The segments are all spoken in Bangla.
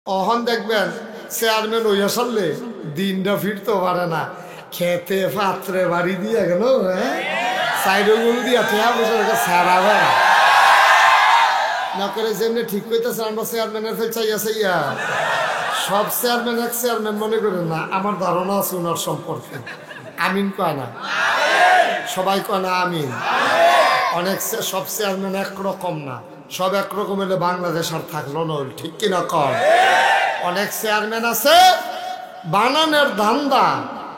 অহন দেখবেন চেয়ারম্যান হইয়া সারলে দিনটা ফিরতে পারে না, খেতে পাত্রে বাড়ি দিয়ে গেল সাইডগুলো দিয়া ঠেয়া বসে সারা বেড়া না করে যেমনি ঠিক করতেছে। আমরা চেয়ারম্যানের ফেল চাইয়া চাইয়া সব চেয়ারম্যান এক চেয়ারম্যান মনে করেন না। আমার ধারণা আছে ওনার সম্পর্কে। আমিন কয় না, সবাই কয় না আমিন। অনেক সব চেয়ারম্যান একরকম না, সব একরকম হলে বাংলাদেশ আর থাকলো না, ঠিক কিনা কর। অনেক চেয়ারম্যান আছে বানানের ধান্দা,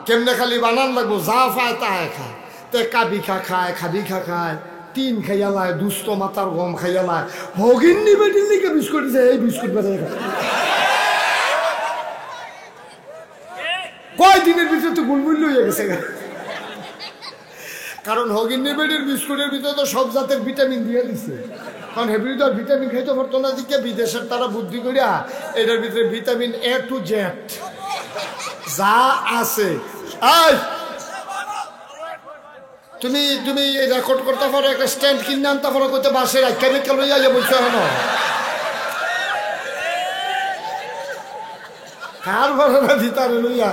কেমনে খালি বানান লাগবো, যা পায় তাই খায়। তে কাবিখা খায়, খাবিখা খায়, টিন খাইয়া লায়, দুস্থ মাতার গম খাইয়া লায়, হগিন নিবে দিল্লিকে বিস্কুট দিছে, এই বিস্কুট বেঁচে খায়। কয় দিনের ভিতরে তো গুলমুল্য হয়ে গেছে। কারণ হগিন্নি বেডির বিস্কুটের ভিতরে তো সব জাতের ভিটামিন দিয়ে দিছে। কারণ হেবির তো ভিটামিন খাইতে পারতো না, দিকে বিদেশের তারা বুদ্ধি করিয়া এটার ভিতরে ভিটামিন A to Z যা আছে। তুমি তুমি রেকর্ড করতে পারো, একটা স্ট্যান্ড কিনে আনতে পারো, করতে বাসের কেমিক্যাল লইয়া বলছো এখন কার ভালো না ভিতরে লইয়া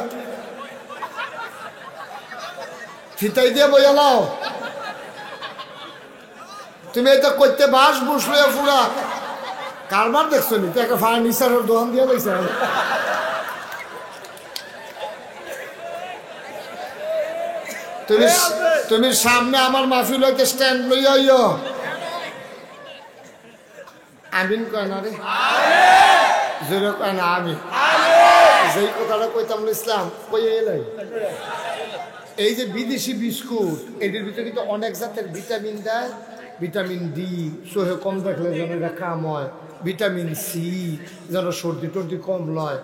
ফিতাই দিয়ে বইয়ালাও। তুমি এটা করতে বাস বসলে পুরা কারবার দেখছো নি, একটা ফার্নিচারের দোকান দিয়ে দিয়েছে। তুমি সামনে আমার মাহফিল হইতে স্ট্যান্ড লইয়া আমিন কয় না রে, জোরে কয় না আমি যেই কথাটা কইতাম ইসলাম কইয়া এলাই। এই যে বিদেশি বিস্কুট, এটির ভিতরে কিন্তু অনেক জাতের ভিটামিন দেয়। ভিটামিন ডি সোহে কম দেখলে যেন এটা কাম হয়, ভিটামিন সি যেন সর্দি টর্দি কম লয়,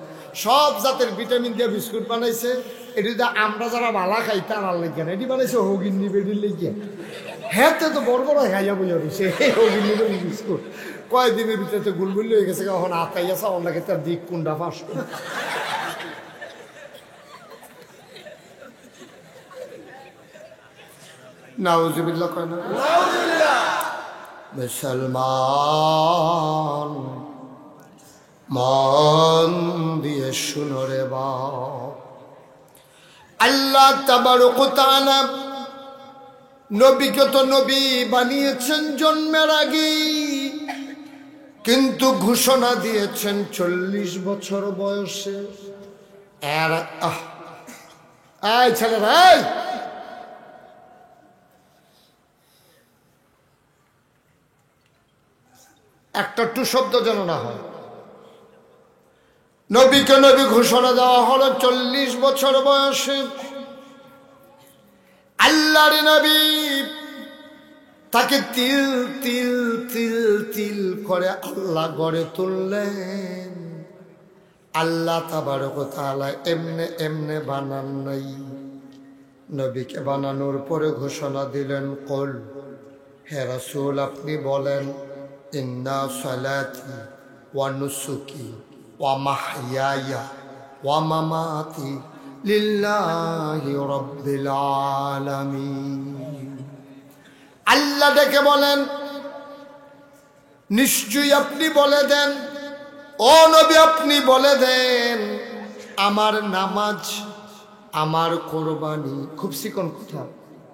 সব জাতের ভিটামিন দিয়ে বিস্কুট বানাইছে। এটি আমরা যারা ভালা খাই তার লেগে না, এটি বানাইছে হগিন্নি বেডির লেগে। হ্যাঁ তো বড় বড় খাইয়া বইয়া রয়েছে এই হগিন্নি বেডি বিস্কুট। কয়েকদিনের ভিতরে তো গুলগুলি হয়ে গেছে, এখন আতাইয়া চাওয়ার লাগে তার দিক কুন্ডা ফাঁস। নাউজুবিল্লাহ কয় না। মুসলমান মন দিয়ে শুনো রে বাপ, আল্লাহ তাবারক ওয়া তাআলা নবীকে তো নবী বানিয়েছেন জন্মের আগে, কিন্তু ঘোষণা দিয়েছেন 40 বছর বয়সে। এই ছেলেরা একটা টু শব্দ যেন না হয়। নবীকে নবী ঘোষণা দেওয়া হলো 40 বছর বয়সে। আল্লাহর নবী তাকে তিল তিল তিল তিল করে আল্লাহ গড়ে তুললেন। আল্লাহ তাবারক ওয়া তাআলা এমনে এমনে বানান নাই। নবীকে বানানোর পরে ঘোষণা দিলেন, কুল হে রাসূল আপনি বলেন, ইন্না সালাতি ওয়া নুসুকি ওয়া মাহইয়ায়া ওয়া মামাতি লিল্লাহি রাব্বিল আলামিন। আল্লাহ ডেকে বলেন, নিশ্চয়ই আপনি বলে দেন, ও নবী আপনি বলে দেন, আমার নামাজ, আমার কোরবানি। খুব চিকন কথা,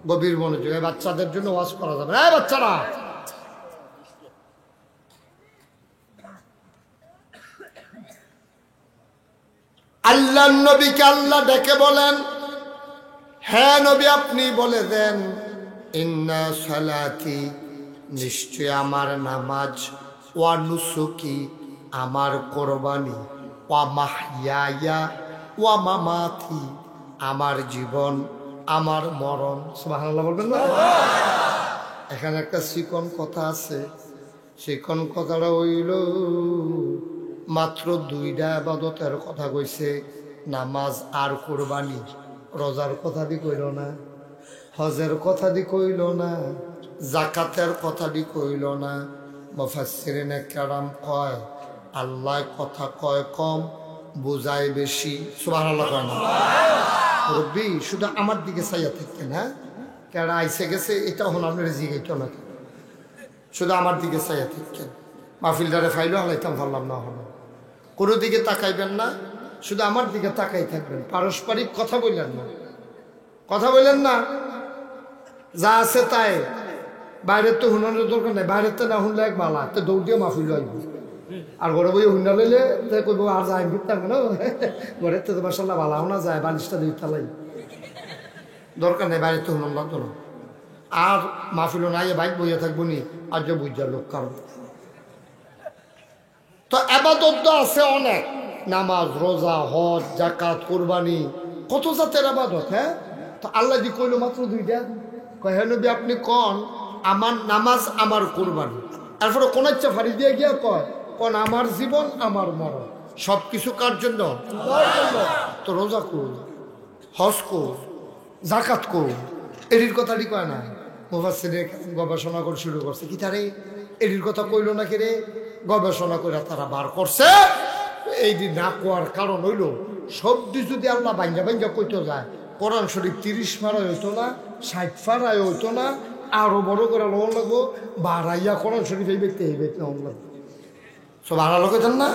গভীর মনোযোগ। বাচ্চাদের জন্য ওয়াজ করা যাবে না। বাচ্চারা আল্লাহ নবীকে আল্লাহ ডেকে বলেন, হ্যাঁ নবী আপনি বলে দেন, ইন্না সালাতি নিশ্চয় আমার নামাজ, ওয়া নুসুকি আমার কোরবানি, ওয়া মাহইয়ায়া ওয়া মামাতি আমার জীবন আমার মরণ। সুবহানাল্লাহ বলবেন না? এখানে একটা চিকন কথা আছে। চিকন কথাটা হইল মাত্র 2টা ইবাদতের কথা কইছে, নামাজ আর কোরবানি। রোজার কথা দি কইল না, হজের কথা দি কইল না, জাকাতের কথা দি কইল না। মুফাসসিরিনে কেরাম কয়, আল্লাহ কথা কয় কম, বুঝায় বেশি। সুবহানাল্লাহ কয় না? রব্বি শুধু আমার দিকে চাইয়া থাকেন। হ্যাঁ, কেডা আইসে গেছে এটা হন আপনার জিগাইতো না, শুধু আমার দিকে চাইয়া থাকেন। মাহফিলদারে ফাইলও হালাইতাম পারলাম না। হলো কোনো দিকে তাকাইবেন না, শুধু আমার দিকে তাকাই থাকবেন। পারস্পরিক কথা বললেন না, কথা বললেন না, যা আছে তাই। বাইরের তো হুনানোর দরকার নেই, বাইরের তো না শুনলে এক বালা তো দৌড় দিয়ে মাফিল আইব। আর ঘরে বই হুন্ডা লইলে কইব আর যাই ভিতর না, ঘরের তো মাসাল্লাহ বালা শোনা যায়, বালিশটা দুই তালাই দরকার নেই, বাইরে তো হুনান লাগতো না। আর মাহফিলও নাই, বাইক বইয়া থাকবো নি, আর যে বুঝার লোক কারণ। তো আবাদত আছে অনেক, নামাজ, রোজা, হজ, জাকাত, কোরবানি, কত জাতের আবাদত। হ্যাঁ, তো আল্লাহ দি কইলো মাত্র দুইটা। কয় নবী আপনি কন আমার নামাজ আমার কোরবানি, তারপরে কোন ইচ্ছা ফাড়ি দিয়ে গিয়া কন আমার জীবন আমার মরণ। সব কিছু কার জন্য? তো রোজা কর, হজ কর, জাকাত কর, এটির কথাটি কয় না। মুফাসসিরে গবেষণা করে শুরু করছে কি তারে এটির কথা কইল না কে রে, গবেষণা করে তারা বার করছে এই যে না কোয়ার কারণ হইল শব্দ যদি আল্লাহ ভাঙ্গা ভাঙ্গা কইতে যায়, কোরআন শরীফ 30 পারায় হইতো না, 60 পারায় হইতো না, আরো বড় করে লোন লাগবো, বাড়াইয়া কোরআন শরীফ এই ব্যক্তি লোন লাগবো। সব আড়া লোক না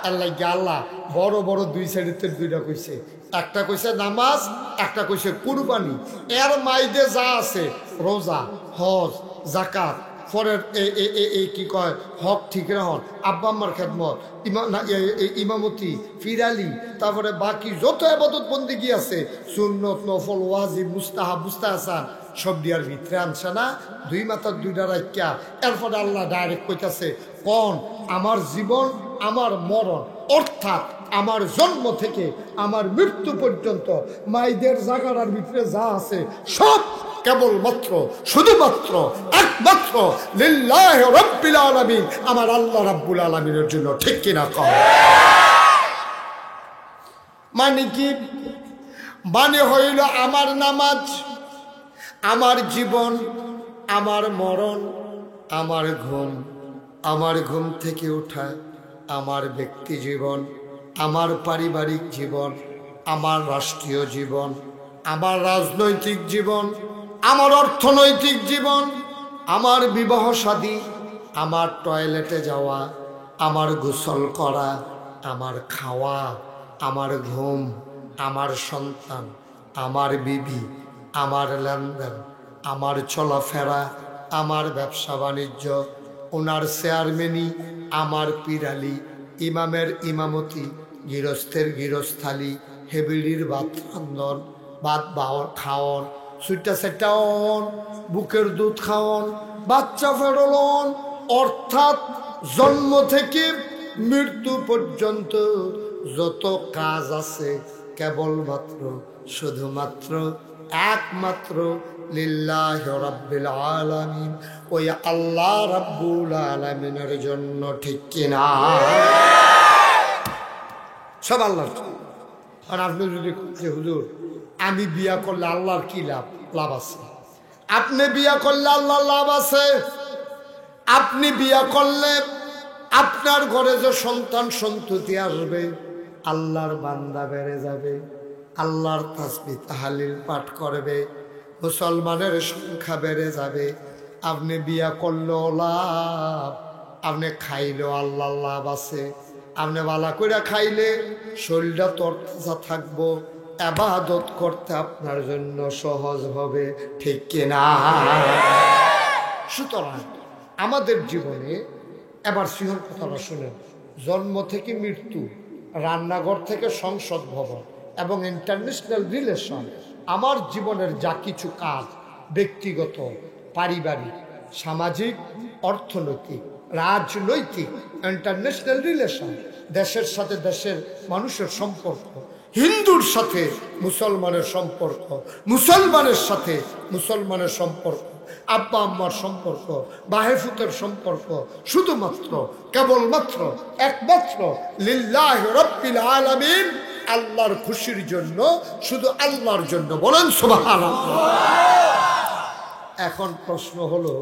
আল্লাহ আল্লাহ বড় বড় দুই সাইডের দুইটা কইছে, একটা কইছে নামাজ, একটা কইছে কুরবানি। এর মাইদে যা আছে রোজা, হজ, জাকাত, পরের এই কি কয় হক ঠিক রাখুন, আব্বা আম্মার খেদমত, ইমামতি, ফিরালি, তারপরে বাকি যত ইবাদত বন্দেগী আছে সুন্নত, নফল, ওয়াজিব, মুস্তাহাব, মুস্তাহসান সব দিয়ার ভিতরে আনছে না, দুই মাথার দুইটা রাখিয়া। এরপরে আল্লাহ ডাইরেক্ট কইতাছে কোন আমার জীবন আমার মরণ, অর্থাৎ আমার জন্ম থেকে আমার মৃত্যু পর্যন্ত মাইদের জাগার ভিতরে যা আছে সব কেবলমাত্র শুধুমাত্র একমাত্র লিল্লাহি রাব্বিল আলামিন, আমার আল্লাহ রাব্বুল আলামিনের জন্য। ঠিক কিনা কও? মানে কি? মানে হইল আমার নামাজ, আমার জীবন, আমার মরণ, আমার ঘুম, আমার ঘুম থেকে ওঠা, আমার ব্যক্তি জীবন, আমার পারিবারিক জীবন, আমার রাষ্ট্রীয় জীবন, আমার রাজনৈতিক জীবন, আমার অর্থনৈতিক জীবন, আমার বিবাহ শাদী, আমার টয়লেটে যাওয়া, আমার গোসল করা, আমার খাওয়া, আমার ঘুম, আমার সন্তান, আমার বিবি, আমার লেনদেন, আমার চলাফেরা, আমার ব্যবসা বাণিজ্য, ওনার চেয়ারম্যানি, আমার পিরালি, ইমামের ইমামতি, গৃহস্থের গৃহস্থালি, হেবিড়ির ভাত রান্ধন, ভাত খাওয়ন, সুইটা সেটাওন, বুকের দুধ খাওয়ন, বাচ্চা ফেরলন, অর্থাৎ জন্ম থেকে মৃত্যু পর্যন্ত যত কাজ আছে কেবলমাত্র শুধুমাত্র একমাত্র লিল্লাহি রাব্বিল আলামিন, ওই আল্লাহ রাব্বুল আলামিনের জন্য। ঠিক কিনা? সব আল্লাহর। আর আপনি যদি যে হুজুর আমি বিয়া করলে আল্লাহর কি লাভ? লাভ আছে। আপনি বিয়া করলে আল্লাহর লাভ আছে। আপনি বিয়া করলে আপনার ঘরে যে সন্তান সন্ততি আসবে, আল্লাহর বান্দা বেড়ে যাবে, আল্লাহর তাসবিহ তাহলিল পাঠ করবে, মুসলমানের সংখ্যা বেড়ে যাবে। আপনি বিয়া করলেও লাভ, আপনি খাইলেও আল্লাহর লাভ আছে। আপনি বালা করে খাইলে শরীরটা তরতাজা থাকবো, ইবাদত করতে আপনার জন্য সহজ হবে। ঠিক কিনা? সুতরাং আমাদের জীবনে এবার সিংহর কথাটা শুনেন, জন্ম থেকে মৃত্যু, রান্নাঘর থেকে সংসদ ভবন এবং ইন্টারন্যাশনাল রিলেশন, আমার জীবনের যা কিছু কাজ ব্যক্তিগত, পারিবারিক, সামাজিক, অর্থনৈতিক, রাজনৈতিক, ইন্টারন্যাশনাল রিলেশন, দেশের সাথে দেশের মানুষের সম্পর্ক, হিন্দুর সাথে মুসলমানের সম্পর্ক, মুসলমানের সাথে মুসলমানের সম্পর্ক, আব্বা আম্মার সম্পর্ক, বাহেফুতের সম্পর্ক, শুধুমাত্র কেবলমাত্র একমাত্র লিল্লাহি রাব্বিল আলামিন, আল্লাহর খুশির জন্য, শুধু আল্লাহর জন্য। বলেন সুবহানাল্লাহ। এখন প্রশ্ন হলো,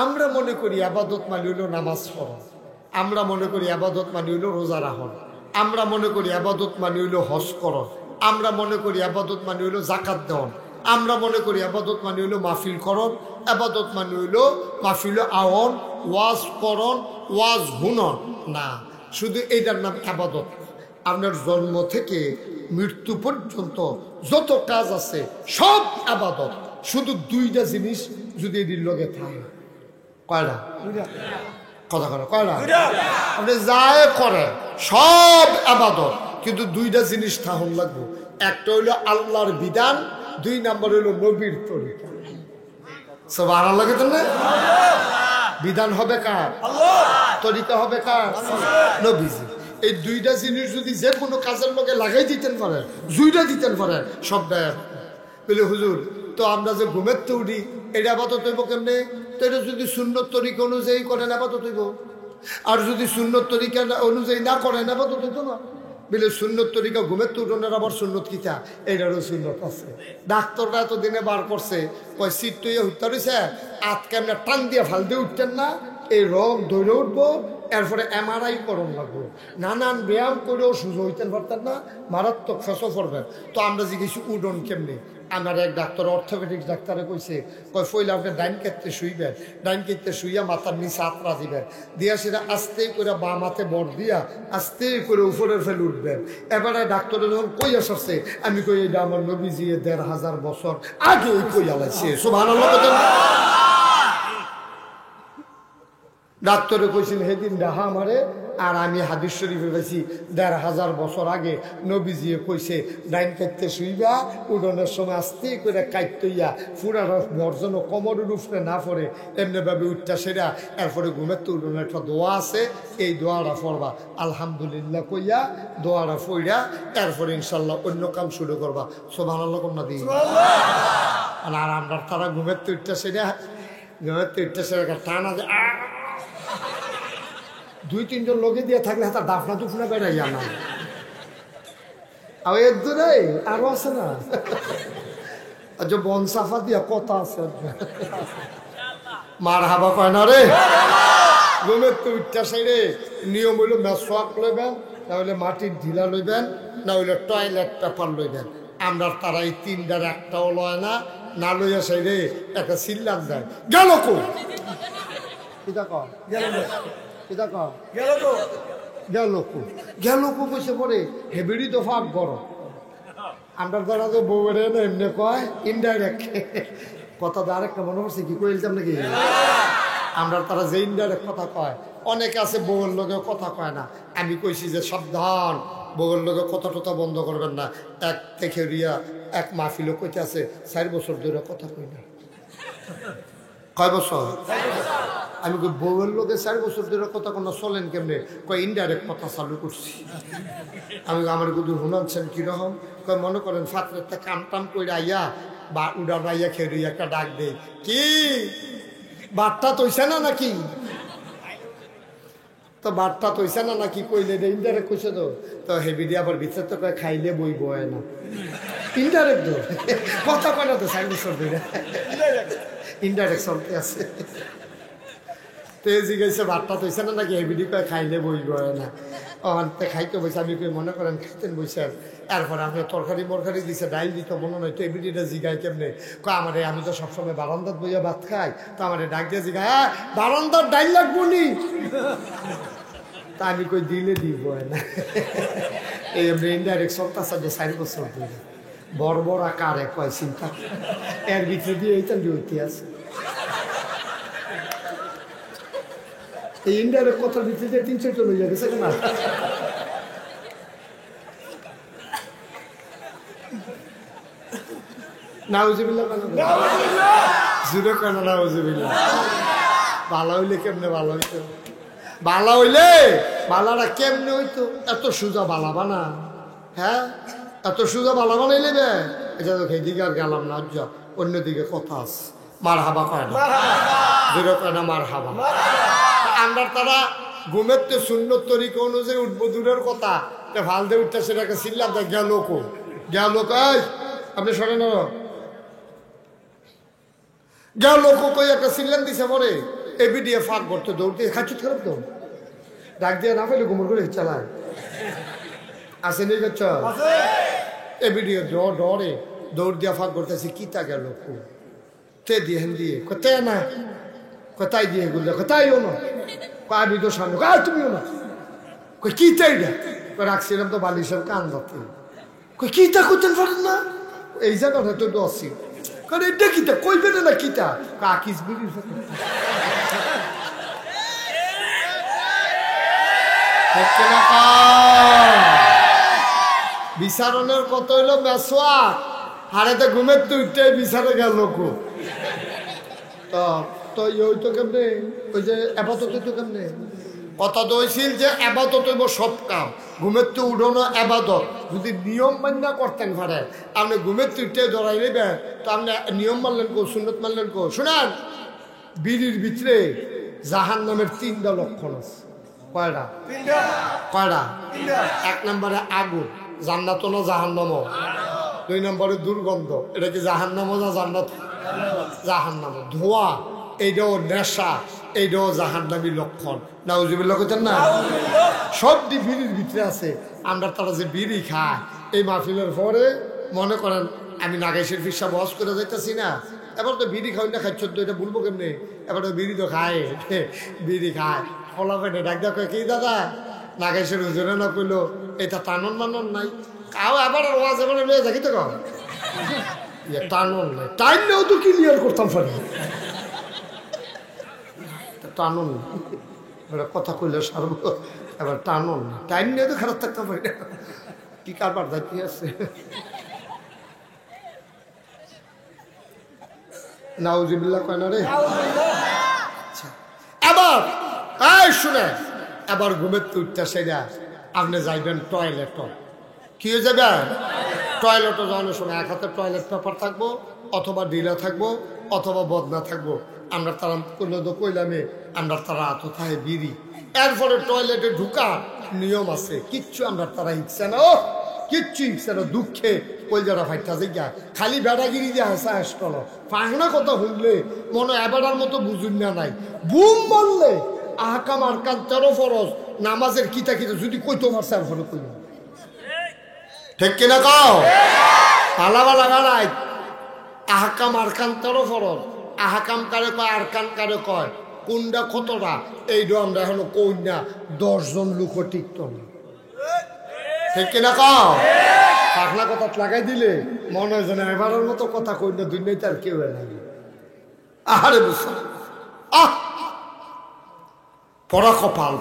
আমরা মনে করি আবাদত মানে হইল নামাজ পড়া, আমরা মনে করি আবাদত মানে হইল রোজা রাখা, আমরা মনে করি আবাদত মানে হইল হজ করা, আমরা মনে করি আবাদত মানে হইল জাকাত দেওয়া, আমরা মনে করি আবাদত মানে হইল মাহফিল করণ, আবাদত মানে হইল মাহফিল আওয়ন, ওয়াজ করণ, ওয়াজ হুনন। না, শুধু এইটার নাম আবাদত। আপনার জন্ম থেকে মৃত্যু পর্যন্ত যত কাজ আছে সব আবাদত। শুধু দুইটা জিনিস যদি এটির লগে থাকে, কয়টা কথা করে, কয়টা আপনি যায় করে সব আবাদত, কিন্তু দুইটা জিনিস থাকুন লাগবে। একটা হইলো আল্লাহর বিধান, 2 নম্বর হইলো নবীর তরিকা। সব আর লাগে তো না, বিধান হবে কার? তরিকা হবে কার? নবীজি। এই দুইটা জিনিস যদি যে কোনো কাজের লগে লাগাই দিতেন পারে, জুইটা দিতেন পারে, সবটাই বলে হুজুর তো আমরা যে ঘুমের তো উঠি এটা আবাদত হইব কেমনে? তো এটা যদি সুন্নত তরিকা অনুযায়ী করেন আবাদত হইব, আর যদি সুন্নত তরিকা অনুযায়ী না করেন আবাদত হইতো না। বলে সুন্নত তরিকা ঘুমের তো উঠোনের আবার সুন্নত কিতা, এটারও সুন্নত আছে। ডাক্তাররা এতদিনে বার করছে, কয় সিট তৈরি হইতে রয়েছে আত কেমনে টান দিয়ে ফাল দিয়ে উঠতেন না, এই রোগ ধরে উঠবো, এরপরে MRI করণ লাগবো, নানান ব্যায়াম করেও সুযোগ হইতেন পারতেন না, মারাত্মক ফেসো পড়বেন। তো আমরা জিজ্ঞেস উডন কেমনি? আমার এক ডাক্তার অর্থোপেডিক্স ডাক্তারে কইছে, কয় ফইলে আপনি ডাইন ক্ষেত্রে শুইবেন, ডাইন ক্ষেত্রে শুইয়া মাথার নিচে আত্রা দিবেন, দিয়া সেটা আস্তে করে বাম হাতে বর দিয়া আস্তে করে উপরের ফেলে উঠবেন। এবারে ডাক্তারে যখন কই আসছে, আমি কই এটা আমার নবীজি 1500 বছর আগে ওই কই আলাইছে। সুবহানাল্লাহ। ডাক্তারে কইছেন সেদিন ডাহা আমারে, আর আমি হাদিস শরীফে পেয়েছি 1500 বছর আগে নবীজি কইছে ডাইন কাটতে শুইবা, উডনের সময় আস্তে করে কাটতইয়া ফুরার বর্জন কোমরের উপরে না পড়ে এমনি ভাবে উঠটা সেরা, এরপরে ঘুমের তো উডনের একটা দোয়া আছে, এই দোয়াটা পড়বা আলহামদুলিল্লাহ কইয়া, দোয়াটা পড়া এরপরে ইনশাল্লাহ অন্য কাম শুরু করবা। সুবহানাল্লাহ কন্যা দিই। আর আমরা তারা ঘুমের তো উঠটা সেরা, ঘুমের তো উঠটা সেরা টানা যে 2-3 জন লোকে দিয়ে থাকলে তার দাফনা দুফনা বেড়াইয়া না, আর এর দূরে আরো আছে না, যে বন সাফা দিয়া কথা আছে। মার হাবা কয় না রে। ঘুমের তো উঠটা সাইডে নিয়ম হইল মেসওয়াক লইবেন, না হইলে মাটির ঢিলা লইবেন, না হইলে টয়লেট পেপার লইবেন। আমরা তারা এই 3টার একটাও লয় না, না লইয়া সাইডে একটা সিল্লান দেয়, গেল কো কইছে পরে হেবিড়ি তো ফাঁক বড়। আমরা যারা তো বউয়ের না এমনি কয় ইনডাইরেক্ট কথা, তো আরেকটা মনে করছে কি কইলাম নাকি, আমরা তারা যে ইনডাইরেক্ট কথা কয়, অনেকে আছে বউয়ের লোকে কথা কয় না। আমি কইছি যে সাবধান, বউয়ের লোকে কথা টথা বন্ধ করবেন না। এক থেকে রিয়া এক মাহফিলও কইতে আছে 4 বছর ধরে কথা কই না। কয় বছর? আমি কই বউয়ের লোকে 4 বছর ধরে কথা কোনো চলেন কেমনে? কয় ইনডাইরেক্ট কথা চালু করছি। আমি আমার গুদুর হুনাচ্ছেন কিরকম? কয় মনে করেন ফাতরের কাম টাম করে আইয়া বা উড়ান আইয়া খেয়ে একটা ডাক দেয়, কি বাট্টা তৈছে না নাকি? তো বাট্টা তৈছে না নাকি কইলে ইনডাইরেক্ট কইছে তো হেবিডি আবার ভিতরে তো কয় খাইলে বই বয় না, ইনডাইরেক্ট তো কথা কয় না তো 4 বছর ধরে ইনডাইরেক্ট চলতে আছে। তেজি গেছে ভাতটা তৈছে না নাকি, হেবিডি কয় খাইলে বই বয় না, ওখানে খাইতে বসে। আমি কই মনে করেন খাইতেন বসে, এরপরে আপনি তরকারি মরকারি দিছে, ডাইল দিত মনে নয়, তো এবিডিটা জিগায় কেমনে? কয় আমারে আমি তো সবসময় বারান্দাত বইয়া ভাত খাই, তো আমারে ডাক দিয়ে জিগায়, হ্যাঁ বারান্দার ডাইল লাগবো নি? তা আমি কই দিলে দিব না। এই ইনডাইরেক্ট চলতেছে যে 4 বছর ধরে বড় বড় আকারে কয় চিন্তা, এর ভিতরে দিয়ে এইটা জড়িতে আছে। এই ইন্ডিয়ার কথার ভিত্তিতে 3-4 চলে গেছে না। নাউজুবিল্লাহ জুড়ে কেন নাউজুবিল্লাহ। ভালো হইলে কেমনে ভালো হইতো? ভালো হইলে বালাটা কেমনে হইতো? এত সোজা বালা বানা, হ্যাঁ এত সোজা বালা বানাই নেবে। এটা তো সেদিকে আর গেলাম না, অন্যদিকে কথা আছে। মার হাবা কয় না, জুড়ে কয় না মার হাবা। আমরা তারা ঘুমের তো সুন্নত তরিকা অনুযায়ী উঠবো দূরের কথা, ভাল দিয়ে উঠতে সেটাকে চিল্লা দেয়, গেল লোক আপনি শোনেন লোক কই একটা চিল্লান দিছে পরে এবি দিয়ে ফাঁক করতে দৌড়তে খাচ্ছুত খারাপ তো ডাক দিয়ে না পেলে ঘুমর করে চালায় আসে নি গেছ এবি দিয়ে ডরে দৌড় দিয়া ফাঁক করতেছি কিতা গেল তে দিয়ে হেন দিয়ে কোথায় না কোথায় দিয়ে গুলো কোথায়ও না আমি তো সামনে তুমিও না কই কিতা এটা? কই রাখছিলাম তো বালিশের কান ধরতে। কই কিতা করতেন পারেন না? এই জায়গাটা তো দশি। কারণ এটা কিতা কইবেন না কিতা? কাকিস বিড়ির বিচারণের কত হইলো মেসোয়া হারেতে ঘুমের তো উঠতে বিচারে গেল কো তো ওই তো কেমনে ওই যে আপাতত তো কেমনে কথা তো হয়েছিল যে আবাদত হইব সব কাম ঘুমের তো উঠোনো আবাদত যদি নিয়ম মান্য করতেন পারে আপনি ঘুমের তো উঠতে ধরাই নেবেন তো আপনি নিয়ম মানলেন কো সুন্নত মানলেন কো শুনেন বিড়ির ভিতরে জাহান নামের 3টা লক্ষণ আছে কয়টা কয়টা এক নম্বরে আগুন জান্নাত না জাহান্নাম 2 নম্বরে দুর্গন্ধ এটা কি জাহান্নাম না জান্নাত জাহান্নাম ধোঁয়া এইটাও নেশা এইটাও জাহান্নামী লক্ষণ নাউজুবিল্লাহ কইতেন না সব বিড়ির ভিতরে আছে আমরা তারা যে বিড়ি খায় এই মাহফিলের পরে মনে করেন আমি নাগেশের ফিসা বস করে যাইতেছি না এবার তো বিড়ি খাই না খাচ্ছ তো এটা বলবো কেমনি এবার তো বিড়ি তো খায় বিড়ি খায় ফলা পেটে ডাক দেখো কি দাদা নাগেশের হুজুরে না কইলো এটা টানন মানন নাই কাউ আবার ওয়াজ এবার লয়ে যাকি তো কম টানন নাই টাইম নেও তো ক্লিয়ার করতাম পারি টানন এবার কথা কইলে সারব এবার টানন না টাইম নিয়ে তো খারাপ থাকতে পারি না কি কারবার দায়িত্ব আছে নাউজুবিল্লাহ কয় না রে আচ্ছা এবার এই শুনে এবার ঘুমের তো উঠতে সেটা আপনি যাইবেন টয়লেট কি হয়ে যাবেন টয়লেটও যাওয়ানোর সময় এক হাতে টয়লেট পেপার থাকবো অথবা ঢিলা থাকবো অথবা বদনা থাকবো আমরা তারা করলে তো কইলামে আমরা তারা আতথায় বিড়ি এরপরে টয়লেটে ঢুকা নিয়ম আছে কিচ্ছু আমরা তারা ইচ্ছা না ও কিচ্ছু ইচ্ছা না দুঃখে কলজারা ফাইটা জিজ্ঞা খালি বেড়াগিরি যে হাসা আসল পাহনা কথা শুনলে মনে এবারের মতো বুঝুন না নাই বুম মারলে আহকাম আরকান 13 ফরজ নামাজের কিতা কিতা যদি কইতো পারছে আর ফলো কইল ঠিক কিনা কও পালাবা লাগালাই আহকাম আরকান 13 ফরজ আহকাম কারে কয় আরকান কারে কয় কোনটা কতটা এইটা আমরা এখনো কই না 10 জন লোক টিকত না ঠিক কিনা কও পাখনা কথা লাগাই দিলে মনে হয় যেন এবারের মতো কথা কই না দুনিয়াতে আর কেউ নাই আহারে বুঝছো আহ পরা কপাল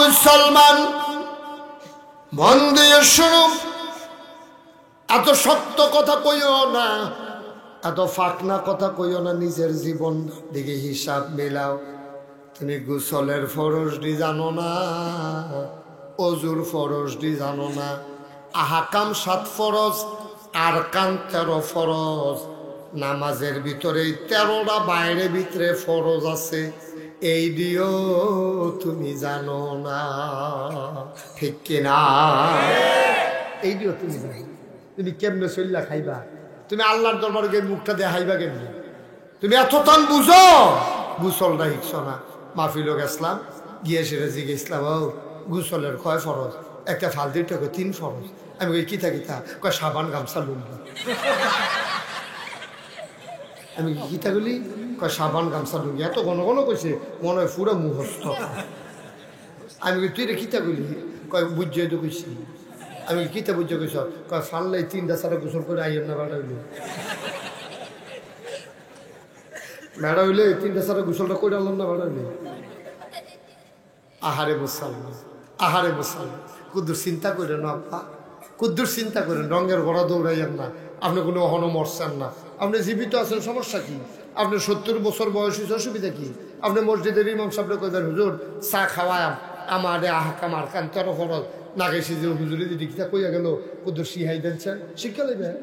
মুসলমান মন দিয়ে শুনো এত সত্য কথা কইও না এত ফাকনা কথা কইও না নিজের জীবন দিকে হিসাব মিলাও তুমি গোসলের ফরজ দি জানো না অজুর ফরজ দি জানো না আহকাম 7 ফরজ আরকান 13 ফরজ নামাজের ভিতরে 13টা বাইরে ভিতরে ফরজ আছে এই দিও তুমি জানো না ঠিক কিনা এই দিও তুমি জানো তুমি কেমনে চল্লা খাইবা তুমি আল্লাহর দরবারে গিয়ে মুখটা দেখাইবা কেমনে তুমি এত টান বুঝো গুসলটা শিখছ না মাহফিল গেছলাম গিয়ে সেটা জিজ্ঞেসলাম ও গুসলের কয় ফরজ একটা ফালদির টাকা 3 ফরজ আমি কই কিতা কয় সাবান গামছা লুঙ্গি আমি গীতাগুলি কয় সাবান গামছা লুঙ্গি এত ঘন ঘন কইছে মনে হয় পুরো মুখস্থ আমি তুই রে গীতাগুলি কয় বুঝে তো কইছি আমি কিতা বুঝে কইস কয় ফাললাই 3টা সারা গোসল করে আইয়েন না বেড়া হইলে বেড়া হইলে 3টা সারা গোসলটা করে আনলাম না বেড়া হইলে আহারে মুসলমান কুদ্দুর চিন্তা করেন না আপা কুদ্দুর চিন্তা করেন রঙের ঘোড়া দৌড়াইয়েন না আপনি কোনো অহনো মরছেন না আপনি জীবিত আছেন সমস্যা কি আপনি 70 বছর বয়স হয়েছে অসুবিধা কি আপনি মসজিদের ইমাম সাহেবরে কইবেন হুজুর চা খাওয়ায় আমারে আহকাম আরকান 13 ফরজ নাগেশি যে হুজুরে যদি কিতা কইয়া গেল কুদ্দুর শিখাই দিচ্ছেন শিক্ষা লইবেন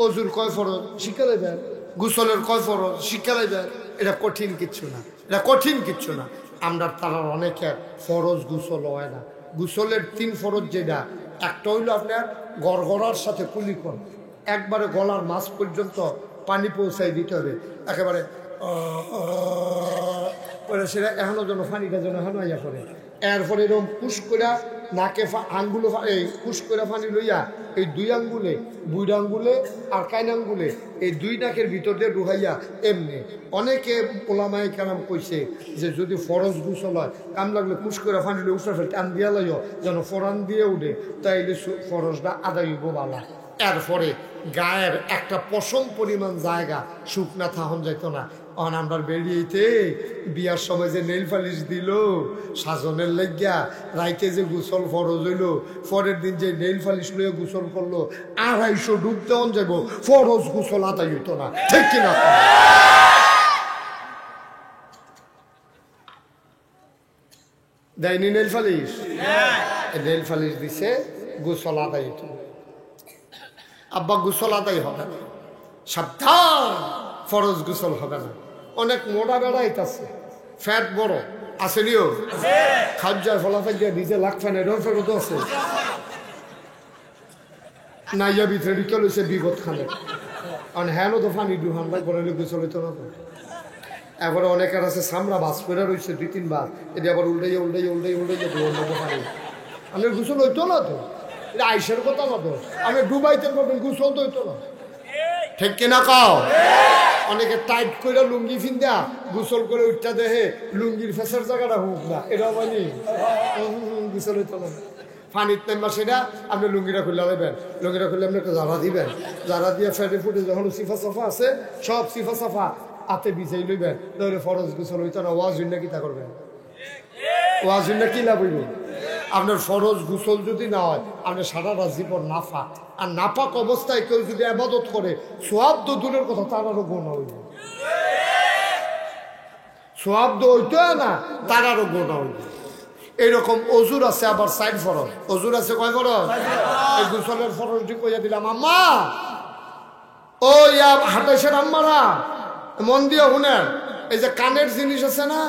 অজুর কয় ফরজ শিক্ষা লইবেন গোসলের কয় ফরজ শিক্ষা লইবেন এটা কঠিন কিচ্ছু না আমরা তারার অনেকে ফরজ গোসল হয় না গোসলের 3 ফরজ যেটা একটা হইল আপনার গড়গড়ার সাথে কুলিকন একবারে গলার মাছ পর্যন্ত পানি পৌঁছাই দিতে হবে একেবারে সেটা এখনো যেন পানিটা যেন এখনো ইয়া করে এরপরে এরকম পুশ করে নাকে আঙ্গুলে এই কুশ করে পানি লইয়া এই দুই আঙ্গুলে বুড় আঙ্গুলে আর কাইন আঙ্গুলে এই দুই নাকের ভিতর দিয়ে ঢুকাইয়া এমনি অনেকে ওলামায়ে কেরাম কইছে যে যদি ফরজ গোসল হয় কাম লাগলে কুশ করে পানি লই উঠে ফেল টান দিয়া লইও যেন ফোড়ান দিয়ে উঠে তাইলে ফরজটা আদায় হইব বালা। এরপরে গায়ের একটা পশম পরিমাণ জায়গা শুকনা থাহন যাইত না। অন আমরা বেরিয়েতে বিয়ার সময় যে নেইল পালিশ দিল সাজনের লাগিয়া রাইতে যে গোসল ফরজ হইল পরের দিন যে নেইল পালিশ লইয়া গোসল করলো 250 ডুবতে অন যাব ফরজ গোসল আদায় হইত না, ঠিক কিনা? দেয়নি নেইল পালিশ? নেইল পালিশ দিছে, গোসল আদায় হইত না। আব্বা গোসল আদায় হবে না, সাবধান, ফরজ গোসল হবে না। অনেক মোটা বেড়া আছে, ফ্যাট বড় আছে নিও খাজ্জা ফলাফাই দিয়ে নিজে লাগবে না, এরকম ফেরত আছে নাইয়া ভিতরে ঢুকে লইছে বিগত খানে। কারণ হ্যাঁ তো পানি দুহান ভাই বলে গোসল হইতো না তো। এবারে অনেকের আছে সামরা বাস করে রয়েছে 2-3 বার, এটি আবার উল্টাইয়া উল্টাইয়া উল্টাই উল্টাইয়া ডুবো পানি। আমি গোসল হইতো না তো, এটা আইসের কথা না তো। আমি ডুবাইতে পারবেন, গোসল তো হইতো না, ঠিক কিনা কাও? অনেকে টাইট করে লুঙ্গি ফিন্দা গোসল করে উঠটা দেহে লুঙ্গির ফেসার জায়গাটা হোক না, এটা মানে গোসল হইতো না। পানির নেমা সেটা আপনি লুঙ্গিটা খুলে দেবেন, লুঙ্গিটা খুলে আপনি একটা জারা দিবেন, জারা দিয়ে ফেটে ফুটে যখন সিফা সাফা আছে সব সিফা সাফা হাতে বিছাই লইবেন, তাহলে ফরজ গোসল হইতো না। ওয়াজ হইনা কিতা করবেন? ওয়াজ হইনা কি লাভ হইব? আপনার ফরজ গোসল যদি না হয় আপনার সারা রাত জীবন নাফাক, আর নাপাক অবস্থায় কেউ যদি ইবাদত করে সোয়াব তো দূরের কথা, তার আরো গোনা হইব। সোয়াব তো হইতো না, তার আরো গোনা হইব। এইরকম অজুর আছে আবার 4 ফরজ। অজুর আছে কয় ফরজ? এই গোসলের ফরজটি কইয়া দিলাম। আম্মা ও ইয়া হাটাইছেন আম্মারা মন দিয়ে শুনেন, এই যে কানের জিনিস আছে না,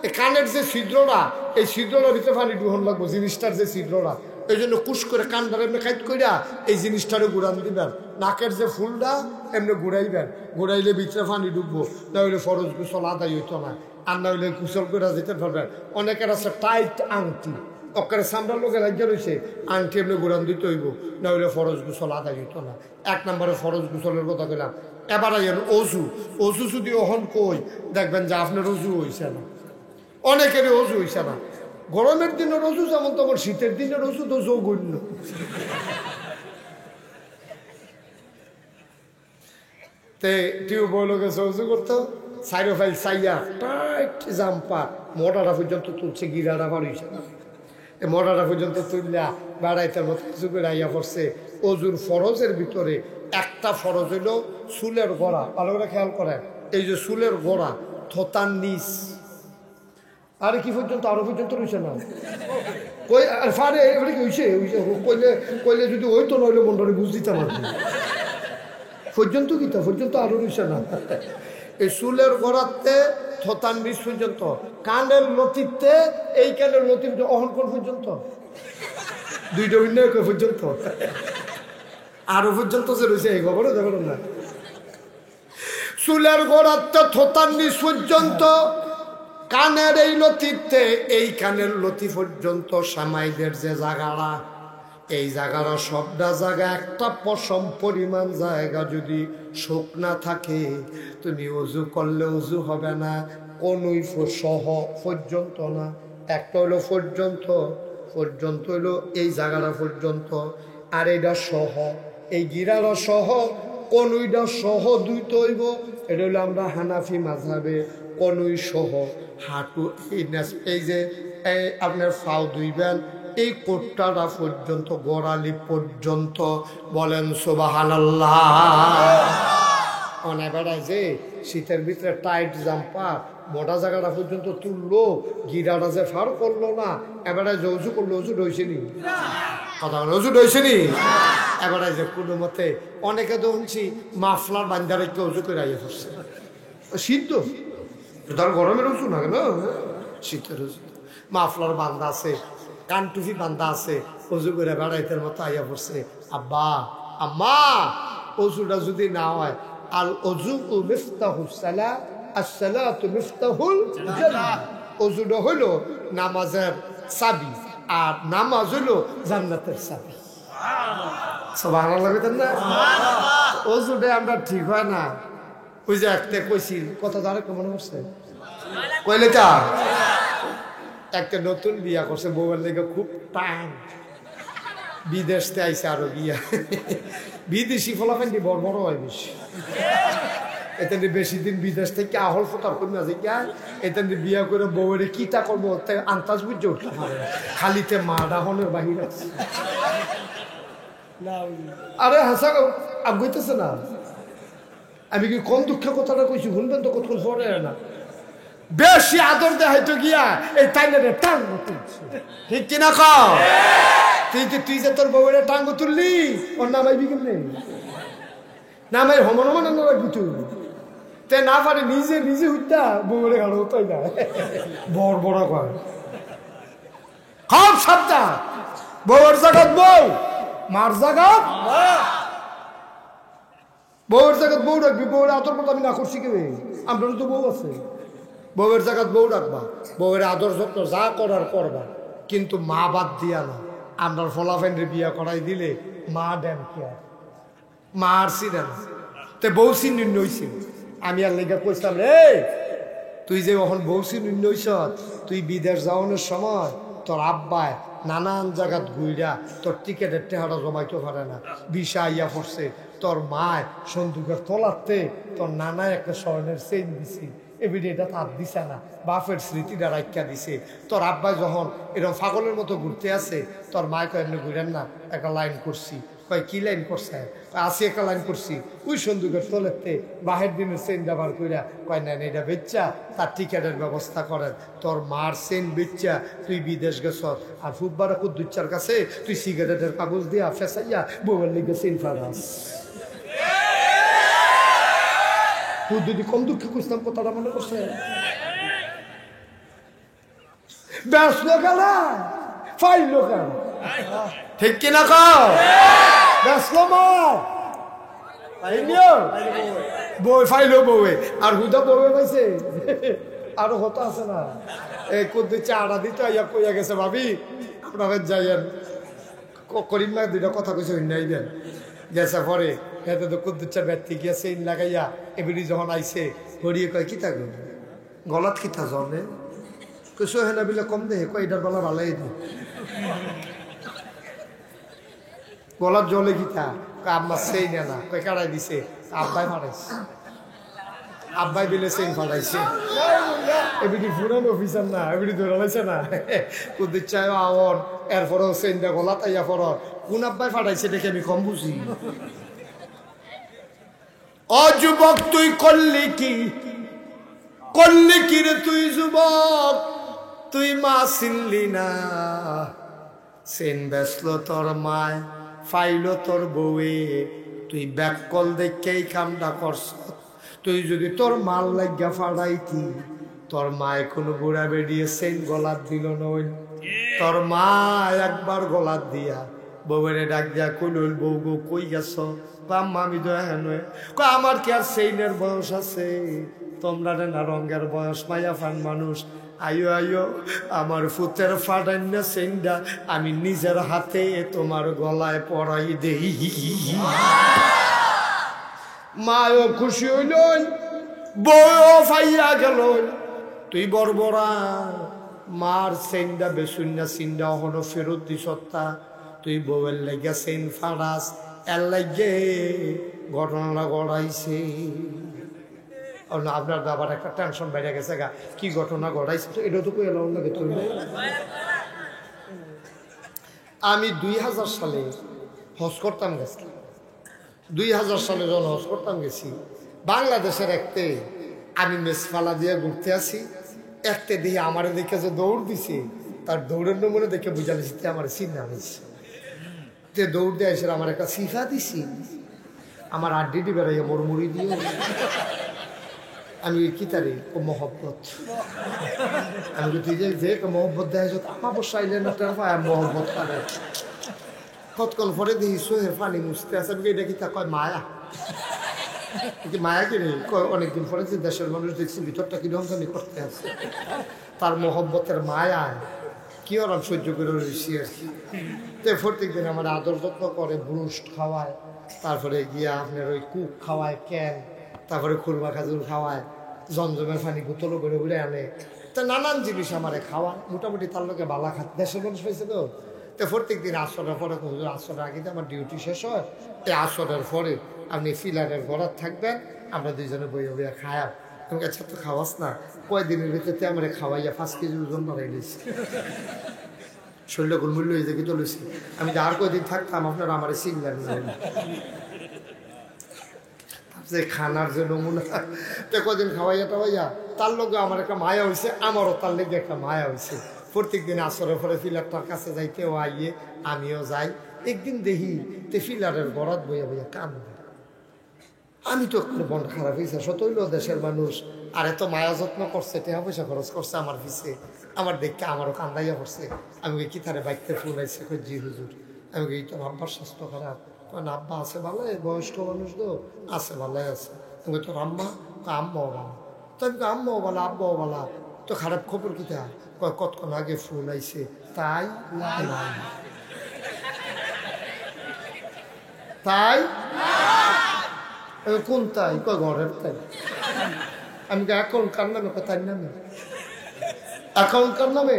এই কানের যে ছিদ্রটা, এই ছিদ্রটার ভিতরে পানি ডুহন লাগবো, জিনিসটার যে ছিদ্রটা, এই জন্য কুশ করে কানটার এমনি খাইট কইরা এই জিনিসটারে গুড়ান দিবেন। নাকের যে ফুলটা এমনি ঘুরাইবেন, ঘুরাইলে ভিতরে পানি ডুববো, না হইলে ফরজ গোসল আদায় হইতো না। আর না হইলে গোসল করে যেতে পারবেন। অনেকের আছে টাইট আংটি, অকারে চামড়ার লোকের লাগিয়ে রয়েছে, আংটি এমনি গুড়ান দিতে হইব, না হইলে ফরজ গোসল আদায় হইতো না। 1 নম্বরে ফরজ গোসলের কথা কইলাম। এবার আইন অজু। অজু যদি অহন কই দেখবেন যে আপনার অজু হইছে না, অনেকেরই অজু হইছে না। গরমের দিনের অজু যেমন তখন শীতের দিনের অজু তো যৌগন্য। তে টিউবওয়েল গেছে অজু করতো, সাইড ফাইল চাইয়া টাইট জাম্পার মোটাটা পর্যন্ত তুলছে, গিরাটা পারিছে না। এই মোটাটা পর্যন্ত তুললা বেড়াইতার মতো কিছু করে আইয়া পড়ছে। অজুর ফরজের ভিতরে একটা ফরজ হইল চুলের গোড়া। ভালো করে খেয়াল করেন, এই যে চুলের গোড়া থতার নিচ, আরে কি পর্যন্ত আরো পর্যন্ত রয়েছে না কই ফারে এবারে কি হইছে কইলে কইলে যদি হইতো না হইলে মনটারে বুঝ দিতাম আর পর্যন্ত কিতা পর্যন্ত আরো রয়েছে না। এই চুলের গোড়াতে থতার নিচ পর্যন্ত, কানের লতিতে এই কানের লতি অহন কোন পর্যন্ত, 2টা ভিন্ন পর্যন্ত, আরো পর্যন্ত যে রয়েছে এই খবরও দেখো না। চুলের গোড়াতে থতার নিচ পর্যন্ত, কানের এই লতিতে এই কানের লতি পর্যন্ত সামাইদের যে জায়গাটা, এই জায়গাটা সবটা জায়গা একটা পশম পরিমাণ জায়গা যদি শুকনা থাকে তুমি অজু করলে অজু হবে না, কোনই সহ পর্যন্ত না। একটা হইলো পর্যন্ত, পর্যন্ত হইলো এই জায়গাটা পর্যন্ত, আর এইটা সহ এই গিরাটা সহ, কোনইটা সহ 2টা হইব। এটা হইলো আমরা হানাফি মাযহাবে কোনই সহ হাঁটু এই যে আপনার ফাও ধুইবেন এই কোট্টাটা পর্যন্ত, গোড়ালি পর্যন্ত। বলেন সুবহানাল্লাহ। অনেবেড়ায় যে শীতের ভিতরে টাইট জাম্পার মোটা জায়গাটা পর্যন্ত তুললো, গিরাটা যে ফার করলো না, এবারে যে অজু করলো, অজু রয়েছে নি কথা বলে, অজু রয়েছে নি। এবারে যে কোনো মতে অনেকে তো শুনছি মাফলার বান্ধার একটু অজু করে আইয়া পড়ছে, শীত তো তার গরমের অজু না কেন, শীতের অজু। মাফলার বান্ধা আছে, কানটুফি বান্ধা আছে, অজু করে বেড়াইতের মতো আইয়া পড়ছে। আব্বা আম্মা অজুটা যদি না হয়, আল অজু মিফতাহুস সালাহ, আসসালাতু মিফতাহুল জান্নাহ। অজুটা হইল নামাজের চাবি, আর নামাজ হইল জান্নাতের চাবি। সুবহানাল্লাহ কইতেন না? ওজুটা আমরা ঠিক হয় না। ওই যে একটা কইছিল কথা ধরে মনে করছে কইলে তা একটা নতুন বিয়া করছে, বউয়ের লেগে খুব টান, বিদেশ থেকে আইসে আরো বিয়া, বিদেশি ফলাফান্ডি বড় বড় হয় বেশি, এতে বেশি দিন বিদেশ থেকে আহল ফোটার কমে আছে কি এতে বিয়া করে বউয়ের কিতা করবো আন্তাজ বুঝে উঠতে পারে, খালিতে মা ডাহনের বাহির আছে। আরে হাসা আগুইতেছে না, আমি কি কোন দুঃখের কথাটা কইছি শুনবেন তো কতক্ষণ পরে না, বেশি আদর দেখাইতো গিয়া এই টাইনে টাঙ্গ তুলছে, ঠিক কিনা কও? তুই যে তোর বউয়ের টাঙ্গ তুললি ওর নামাইবি কেমনে? নামাই হমন হমান না রাখবি তুই, তে না পারে নিজে নিজে হইতা বউয়ের গাড়ো তাই না বড় বড় কর, খুব সাবধান। বউয়ের জাগাত বউ, মার জাগাত বউয়ের জাগাত বউ রাখবি, বউয়ের আদর করতে আমি না করছি কেবে, আপনারও তো বউ আছে, বউয়ের জাগাত বউ রাখবা, বউয়ের আদর যত্ন যা করার করবা, কিন্তু মা বাদ দিয়া না। আপনার ফলাফেন্ডে বিয়া করাই দিলে মা দেন কি আর, মা আর চিনে না, তে বউ চিনি নইছিল। আমি আর লেগে কইতাম রে তুই যে এখন বউ চিনি নইছ, তুই বিদেশ যাওয়ানোর সময় তোর আব্বায় নানান জায়গাত ঘুইরা তোর টিকেটের টেহারা জমাইতে পারে না, বিষা আইয়া পড়ছে, তোর মায় সন্দুকের তলাতে তোর নানায় একটা স্বর্ণের চেইন দিছি, এবিডি এটা তার দিছে না, বাপের স্মৃতিটা রাখা দিছে। তোর আব্বা যখন এরকম পাগলের মতো ঘুরতে আছে, তোর মায় কয় এমনি ঘুরেন না, একটা লাইন করছি, কয় কি লাইন করছে, আসি একটা লাইন করছি, ওই সন্দুকের তলেতে বাহের দিনের চেন ব্যবহার কইরা কয় নেন এটা বেচ্চা তার টিকেটের ব্যবস্থা করেন। তোর মার চেন বেচ্চা তুই বিদেশ গেছ, আর ফুটবার কুদ্দুচ্চার কাছে তুই সিগারেটের কাগজ দিয়া ফেসাইয়া বউয়ের লিগে চেন ফারাস। তুই যদি কম দুঃখে খুঁজতাম কথাটা মনে করছে, ব্যস্ত কেন ফাইল কেন, ঠিক কিনা কও? ব্যস্ত বই ফাইলো বউয়ে আর হুদা বউয়ে পাইছে, আরো হতা আছে না, এই কুদ্দু চাড়া দিতে ইয়া কইয়া গেছে ভাবি আপনাদের যাইয়েন করিম না দুইটা কথা কইছে হইনাইবেন গেছে পরে এতে তো কুদ্দুচ্চার ব্যক্তি গিয়েছে ইন লাগাইয়া এবিডি যখন আইসে হরিয়ে কয় কিতা গো গলাত কিতা জলে কইছো হেনা বিলে কম দেহে কয় এটার গলা ভালাই দি গলার জলে কিতা আম্মা সেই না কয় কাড়াই দিছে আব্বাই ফাটাইছে, আব্বাই বিলে চেইন ফাটাইছে, এবিডি ফুরান অফিসার না, এবিডি ধরে লাইছে না কুদ্দুচ্চায় আওয়ার এরপরেও চেইনটা গলাত আইয়া পর কোন আব্বাই ফাটাইছে দেখে আমি কম বুঝি। ও যুবক তুই করলি কি রে তুই যুবক, তুই মা চিনলি না, চেন বেসলো তোর মায় ফাইলো তোর বউয়ে, তুই ব্যাককল দেখেই কামটা করছ, তুই যদি তোর মাল লাগিয়া ফাড়াইতি তোর মায় কোনো বুড়া বেরিয়ে চেন গলাত দিল নই, তোর মা একবার গলাত দিয়া বউরে ডাক দিয়া কইল বউ গো কই গেছ, আম্মা আমি তো হ্যাঁ কয় আমার কি আর সেইনের বয়স আছে, তোমরা না রঙের বয়স মাইয়া ফান মানুষ, আইও আইও আমার ফুতের ফাটাইনা সেইনটা আমি নিজের হাতে তোমার গলায় পরাই দেই। মাও খুশি হইল, বউ ফাইয়া গেল, তুই বড়বড়া মার সেইনটা বেসুন্না সিনটা হলো ফেরত দিসত্তা, তুই বউয়ের লেগে চেইন ফাড়াস, এর লাগে ঘটনাটা ঘটাইছে। আপনার আবার একটা টেনশন বেড়ে গেছে গা, কি ঘটনা ঘটাইছে তো এটা তো কই এলাম লাগে তুই। আমি 2000 সালে হজ করতাম গেছি, 2000 সালে যখন হজ করতাম গেছি বাংলাদেশের একতে আমি মেসফালা দিয়ে ঘুরতে আসি, একতে দিয়ে আমার দেখে যে দৌড় দিছে তার দৌড়ের নমুনে দেখে বুঝা নিছি আমার চিন্তা নিছি, যে দৌড় দিয়ে এসে আমার একটা সিফা দিছি, আমার আড্ডি বেড়াইয়া মুড়মুড়ি দিয়ে আমি কি তারি ও মহব্বত, আমি তুই যে মহব্বত দেয় আমার বসাইলে না তার মহব্বত করে কতক্ষণ পরে দেখি সোহের পানি মুছতে আছে, আমি এটা কি তা কয় মায়া, মায়া কিনে অনেকদিন পরে যে দেশের মানুষ দেখছি ভিতরটা কিরকম জানি করতে আছে, তার মহব্বতের মায়ায় কি ওরম সহ্য করে রয়েছি আর কি। তো প্রত্যেক দিন আমার আদর যত্ন করে, ব্রুস্ট খাওয়ায়, তারপরে গিয়া আপনার ওই কুক খাওয়ায়, ক্যান, তারপরে খুরমা খাজুর খাওয়ায়, জমজমের পানি বোতলও করে উড়ে আনে। তা নানান জিনিস আমারে খাওয়ায়, মোটামুটি তার লোকে বালা খাত, দেশের মানুষ হয়েছে তো। তো প্রত্যেক দিন আসরের পরে হুজুর আসরের আগে তো আমার ডিউটি শেষ হয়, এই আসরের পরে আপনি ফিলারের ঘরাত থাকবেন, আমরা দুইজনে বইয়া বইয়া খায়া। আমি আচ্ছা তো খাওয়াস না, কয়দিনের ভিতরে আমার খাওয়াইয়া 5 কেজি ওজন বাড়াই দিয়েছি, শরীরটা গুলমূল্য হয়ে দেখি চলেছি। আমি যে আর কয়দিন থাকতাম আপনার আমার সিঙ্গার যে খানার যে নমুনা, তো কদিন খাওয়াইয়া টাওয়াইয়া তার লগে আমার একটা মায়া হয়েছে, আমারও তার লেগে একটা মায়া হয়েছে। প্রত্যেক দিন আসরের পরে ফিলারটার কাছে যাইতেও আইয়ে, আমিও যাই। একদিন দেখি তে ফিলারের গড়াত বইয়া বইয়া কান্দে। আমি তো মন খারাপ হয়েছে, সতইল দেশের মানুষ, আর এত মায়া যত্ন করছে, টাকা পয়সা খরচ করছে আমার পিছে, আমার দেখতে আমারও কান্দাইয়া পড়ছে। আমি কি তারে বাইকতে ফোন আইসে, জি হুজুর। আমি কি তোর আব্বার স্বাস্থ্য খারাপ? না আব্বা আছে ভালো, বয়স্ক মানুষ তো আছে, ভালোই আছে। আমি তোর আম্মা? আম্মাও ভালো। তো আমি আম্মাও বলা, আব্বাও বলা, তো খারাপ খবর কিতা? কতক্ষণ আগে ফোন আইসে, তাই তাই কোন তাই? কয় ঘরের তাই। আমি অ্যাকাউন্ট কার নামে? তার নামে অ্যাকাউন্ট কার নামে?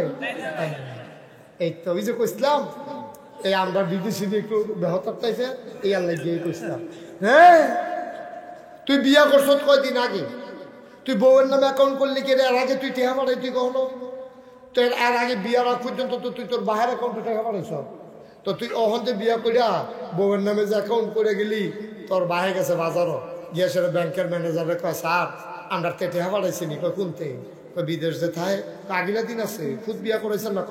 এই তো ওই যে কইছিলাম, এই আমরা বিদেশি একটু বেহতার টাইপে, এই আল্লাহ গিয়ে কইছিলাম। হ্যাঁ, তুই বিয়া করছ কয়দিন আগে, তুই বউয়ের নামে অ্যাকাউন্ট করলি কে? এর আগে তুই টেহা পাঠাই, তুই কখনো তো এর আগে বিয়ার আগ পর্যন্ত তো তুই তোর বাহের অ্যাকাউন্টে টাকা পাঠাইছ। তো তুই ওখানে বিয়া করিয়া বউয়ের নামে যে অ্যাকাউন্ট করে গেলি, তোর বাহে গেছে বাজারও গিয়ে সেটা ব্যাংকের ম্যানেজারে কয়, স্যার আমরা টেহা পাঠাইছি নি? কয় কোনতে? বিদেশ যে থায় আগিলা দিন আছে, খুদ বিয়া করেছেন না?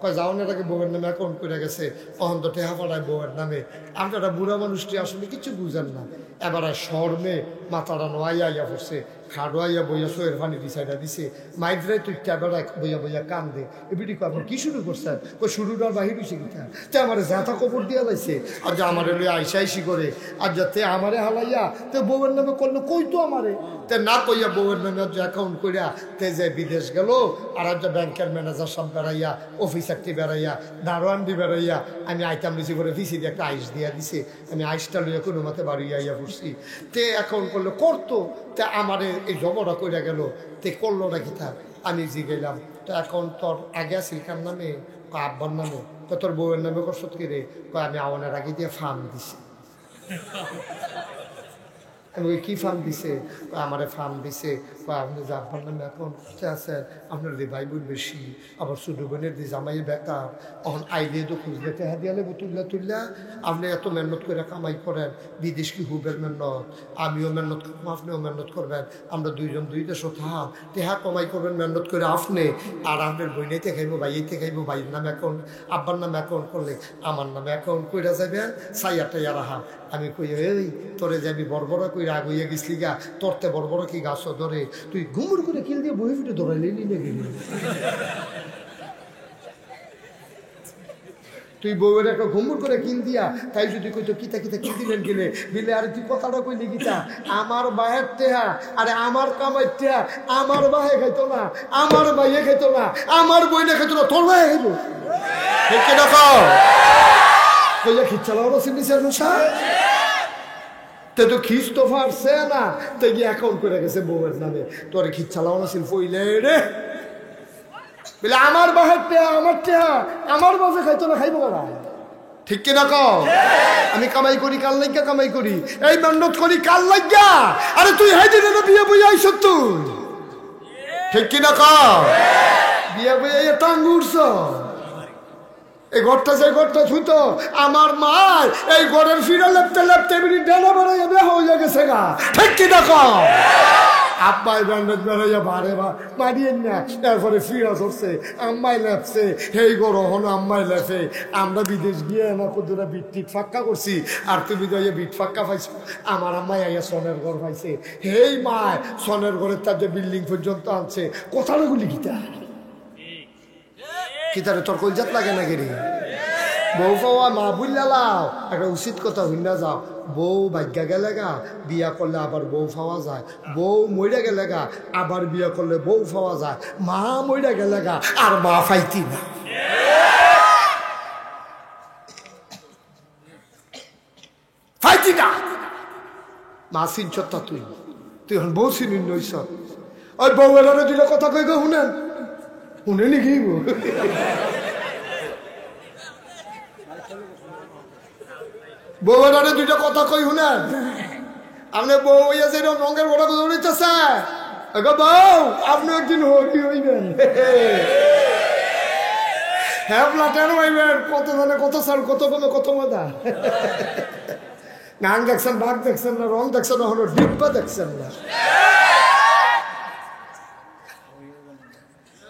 কয় যাও না, এটাকে বউয়ের নামে অ্যাকাউন্ট করে গেছে, অহন তো টেহা পাঠায় বউয়ের নামে। আপনারা বুড়া মানুষটি আসলে কিছু বুঝেন না। এবার শর্মে মাথাটা নোয়াইয়া আইয়া পড়ছে, খাড়োয়াইয়া বইয়া শোয়ের পানি দিছাইটা দিছে, মাইদ্রাই তুই বেড়ায় বইয়া বইয়া কান্দে। এবিটি আপনার কি শুরু করছেন? কই শুরুটার বাহির হয়েছে কিনা? তে আমার ঝাঁথা কপড় দিয়া লাইছে, আর যে আমার লইয়া আইসা আইসি করে, আর যাতে আমারে হালাইয়া তে বউয়ের নামে করলো, কই তো আমারে তে না কইয়া বউয়ের নামে যে অ্যাকাউন্ট করিয়া তে যে বিদেশ গেল, আর যে ব্যাংকের ম্যানেজার সব বেড়াইয়া, অফিসারটি বেড়াইয়া, দারোয়ানটি বেড়াইয়া, আমি আইতাম বেশি করে ভিসি দিয়ে একটা আইস দিয়া দিছে, আমি আইসটা লইয়া কোনো মতে বাড়ি আইয়া পড়ছি। তে অ্যাকাউন্ট করলো, করতো তে আমারে এই জবরা কইরা গেল, তে করলো নাকি তার? আমি জি গেলাম, তো অ্যাকাউন্ট তোর আগে আসিল কার নামে? আব্বার নামে। তো তোর বউয়ের নামে করছো কি রে? আমি আওয়ানের আগে দিয়ে ফার্ম দিছি। আমি কি ফার্ম দিছে? আমারে ফার্ম দিছে। আপনি যে আব্বার নামে এখন আছে, আপনার যে ভাই বোন বেশি, আবার ছোট বোনের যে জামাই বেকার, এখন আইলে তো খুঁজলে টেহা দিয়ে নেবো তুললা। আপনি এত মেহনত করে কামাই করেন, বিদেশ কি হুবের মেহনত, আমিও মেহনত করবো, আপনিও মেহনত করবেন, আমরা দুইজন দুই দেশও থাম, টেহা কমাই করবেন মেহনত করে আপনি, আর আপনার বইনেতে খাইবো, ভাইয়েতে খাইবো, ভাইয়ের নামে অ্যাকাউন্ট, আব্বার নামে অ্যাকাউন্ট করলে আমার নামে অ্যাকাউন্ট কইরা যাবেন, সাইয়া টাইয়া রাহা। আমি কই, এই তোরে যাবি বড় কইরা আগুইয়া গেছলি গা, তোরতে বড় কি গাছ ধরে, তুই ঘুমুর করে কিল দিয়ে বই ফিটে ধরাইলি নিলে গেলি, তুই বউয়ের একটা ঘুমুর করে কিল দিয়া, তাই যদি কইতো কিতা কিতা কি দিলেন গেলে বিলে, আরে তুই কথাটা কইলি কিতা? আমার বাহের টেহা, আরে আমার কামাইর টেহা আমার বাহে খাইতো না, আমার ভাইয়ে খাইতো না, আমার বইনে খাইতো না, তোর ভাই খাইতো। ঠিক কি দেখো কইয়া খিচ্ছালাও চিনিস মশা, তে তো খিচ তো পারছে না, তো গিয়ে অ্যাকাউন্ট করে গেছে বউয়ের নামে। তোর খিচ্ছালাও না ছিল পইলে রে বলে, আমার বাহের টেহা আমার টেহা আমার বাসে খাইতো না, খাইবো না। ঠিক কিনা কও? আমি কামাই করি কাল লাগিয়া, কামাই করি এই মেহনত করি কাল লাগিয়া, আরে তুই হাই দিনে না বিয়ে বইয়া আইস তুই। ঠিক কিনা কও? বিয়ে বইয়া টাঙ্গ উঠছ, এই ঘরটা যে ঘরটা ছুতো আমার মা, এই ঘরের ফিরা লেপতে লেপতে ডেনা বেড়াইয়া বেয়া হয়ে গেছে গা। ঠিক কি দেখো আব্বাই ব্যান্ডেজ বেড়াইয়া বারে মারিয়েন না, এরপরে ফিরা ধরছে, আম্মাই লেপছে, হেই গরো হন আম্মাই লেপে। আমরা বিদেশ গিয়ে না কতটা বিট টিট ফাক্কা করছি, আর তুমি তো বিট ফাক্কা পাইছো। আমার আম্মাই আইয়া সনের ঘর পাইছে, হেই মায় সনের ঘরের তার যে বিল্ডিং পর্যন্ত আনছে। কথাগুলি গীতা কিতারে তোর কলজাত লাগে না গেরি? বউ পাওয়া মা বুঝলাও একটা উচিত কথা হইনা যাও বউ ভাগ্যা গেলে গা বিয়া করলে আবার বউ পাওয়া যায় বউ মইরা গেলে গা আবার বিয়া করলে বউ পাওয়া যায় মা মইরা গেলে গা আর মা পাইতি না পাইতি না মা চিনছতা তুই তুই এখন বউ চিনি নইছ ওই বউ এলারে দুইটা কথা কই গো শুনেন শুনে নাকি বউ এলারে দুইটা কথা কই শুনেন আপনি বউ হইয়া যে রঙের বড় কথা উড়িতেছে বউ আপনি একদিন হরি হইবেন হ্যাঁ প্লাটেন হইবেন কত জানে কত সার কত কমে কত মজা গান দেখছেন বাঘ দেখছেন না রং দেখছেন না হলো ডিব্বা দেখছেন না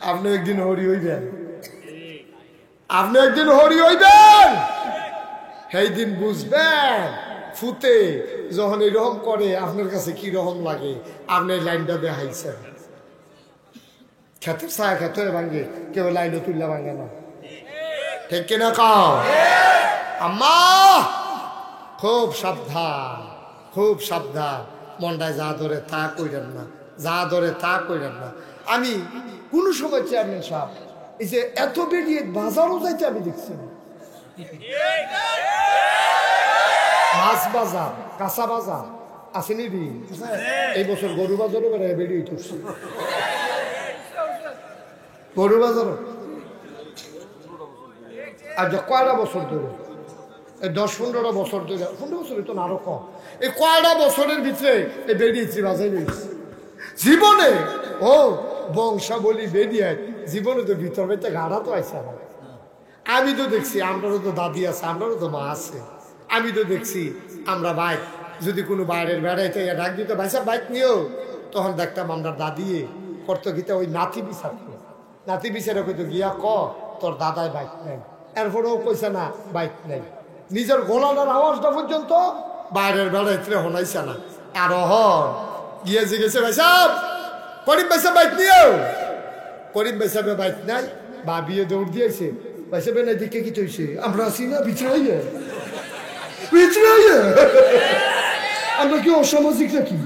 আপনি একদিন হরি হইবেন আপনি একদিন হরি হইবেন সেই দিন বুঝবেন ফুতে যখন এরকম করে আপনার কাছে কি রকম লাগে আপনি লাইনটা দেখাইছেন খেতের ছায়া খেতে ভাঙ্গে কেউ লাইনে তুললে ভাঙ্গে না ঠিক কিনা কাও আম্মা খুব সাবধান মনটায় যা ধরে তা কইরেন না যা ধরে তা কইরেন না আমি কোন সময় চেয়ারম্যান সাহেব এই যে এত বেরিয়ে বাজারও যাইতে আমি দেখছি মাছ বাজার কাঁচা বাজার আসেনি দিন এই বছর গরু বাজারও বেরিয়ে তুলছে গরু বাজারও আর কয়টা বছর ধরে এই 10-15 বছর ধরে 15 বছর তো আরো কম এই কয়টা বছরের ভিতরে এই বেরিয়েছি বাজাই রয়েছি জীবনে ও বংশাবলী বেরিয়ে জীবনে তো ভিতর বেতে গাড়া তো আইসা আমি তো দেখছি আমরারও তো দাদি আছে আমরারও তো মা আছে আমি তো দেখছি আমরা বাইক যদি কোনো বাইরের বেড়াইতে ডাক দিতে ভাইসা বাইক নিয়েও তখন দেখতাম আমরা দাদিয়ে করতো গীতা ওই নাতি বিচারে কইতো গিয়া ক তোর দাদায় বাইক নেই এরপরেও কইছে না বাইক নেই নিজের গোলাটার আওয়াজটা পর্যন্ত বাইরের বেড়াইতে হনাইছে না আর হন গিয়ে জিগেছে ভাই সাহেব করিম ভাই সাহেব বাইক নিয়েও করিম ভাই সাহেবের বাইক নাই বা বিয়ে দৌড় দিয়েছে ভাই সাহেবের নাই দিকে কি চলছে আমরা আসি না বিছড়াইয়া আমরা কি অসামাজিক নাকি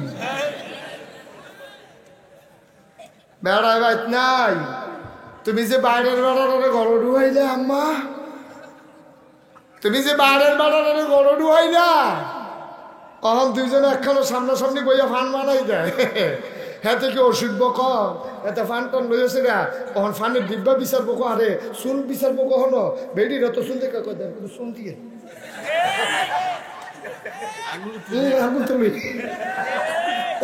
বেড়ায় বাইক নাই তুমি যে বাইরের বেড়ারে ঘর ঢুকাইলে আম্মা তুমি যে বাইরের বেড়ারে ঘর ঢুকাইলা তখন দুইজনে একখানে সামনাসামনি বইয়া ফান বানাই দেয় হ্যাঁ থেকে ওষুধ বকর এতে ফান টান লইছে না তখন ফানের ডিব্বা বিচার বকো আরে চুল বিচার বকো হলো বেডির তো চুল দেখে কয় দেন চুল দিয়ে তুমি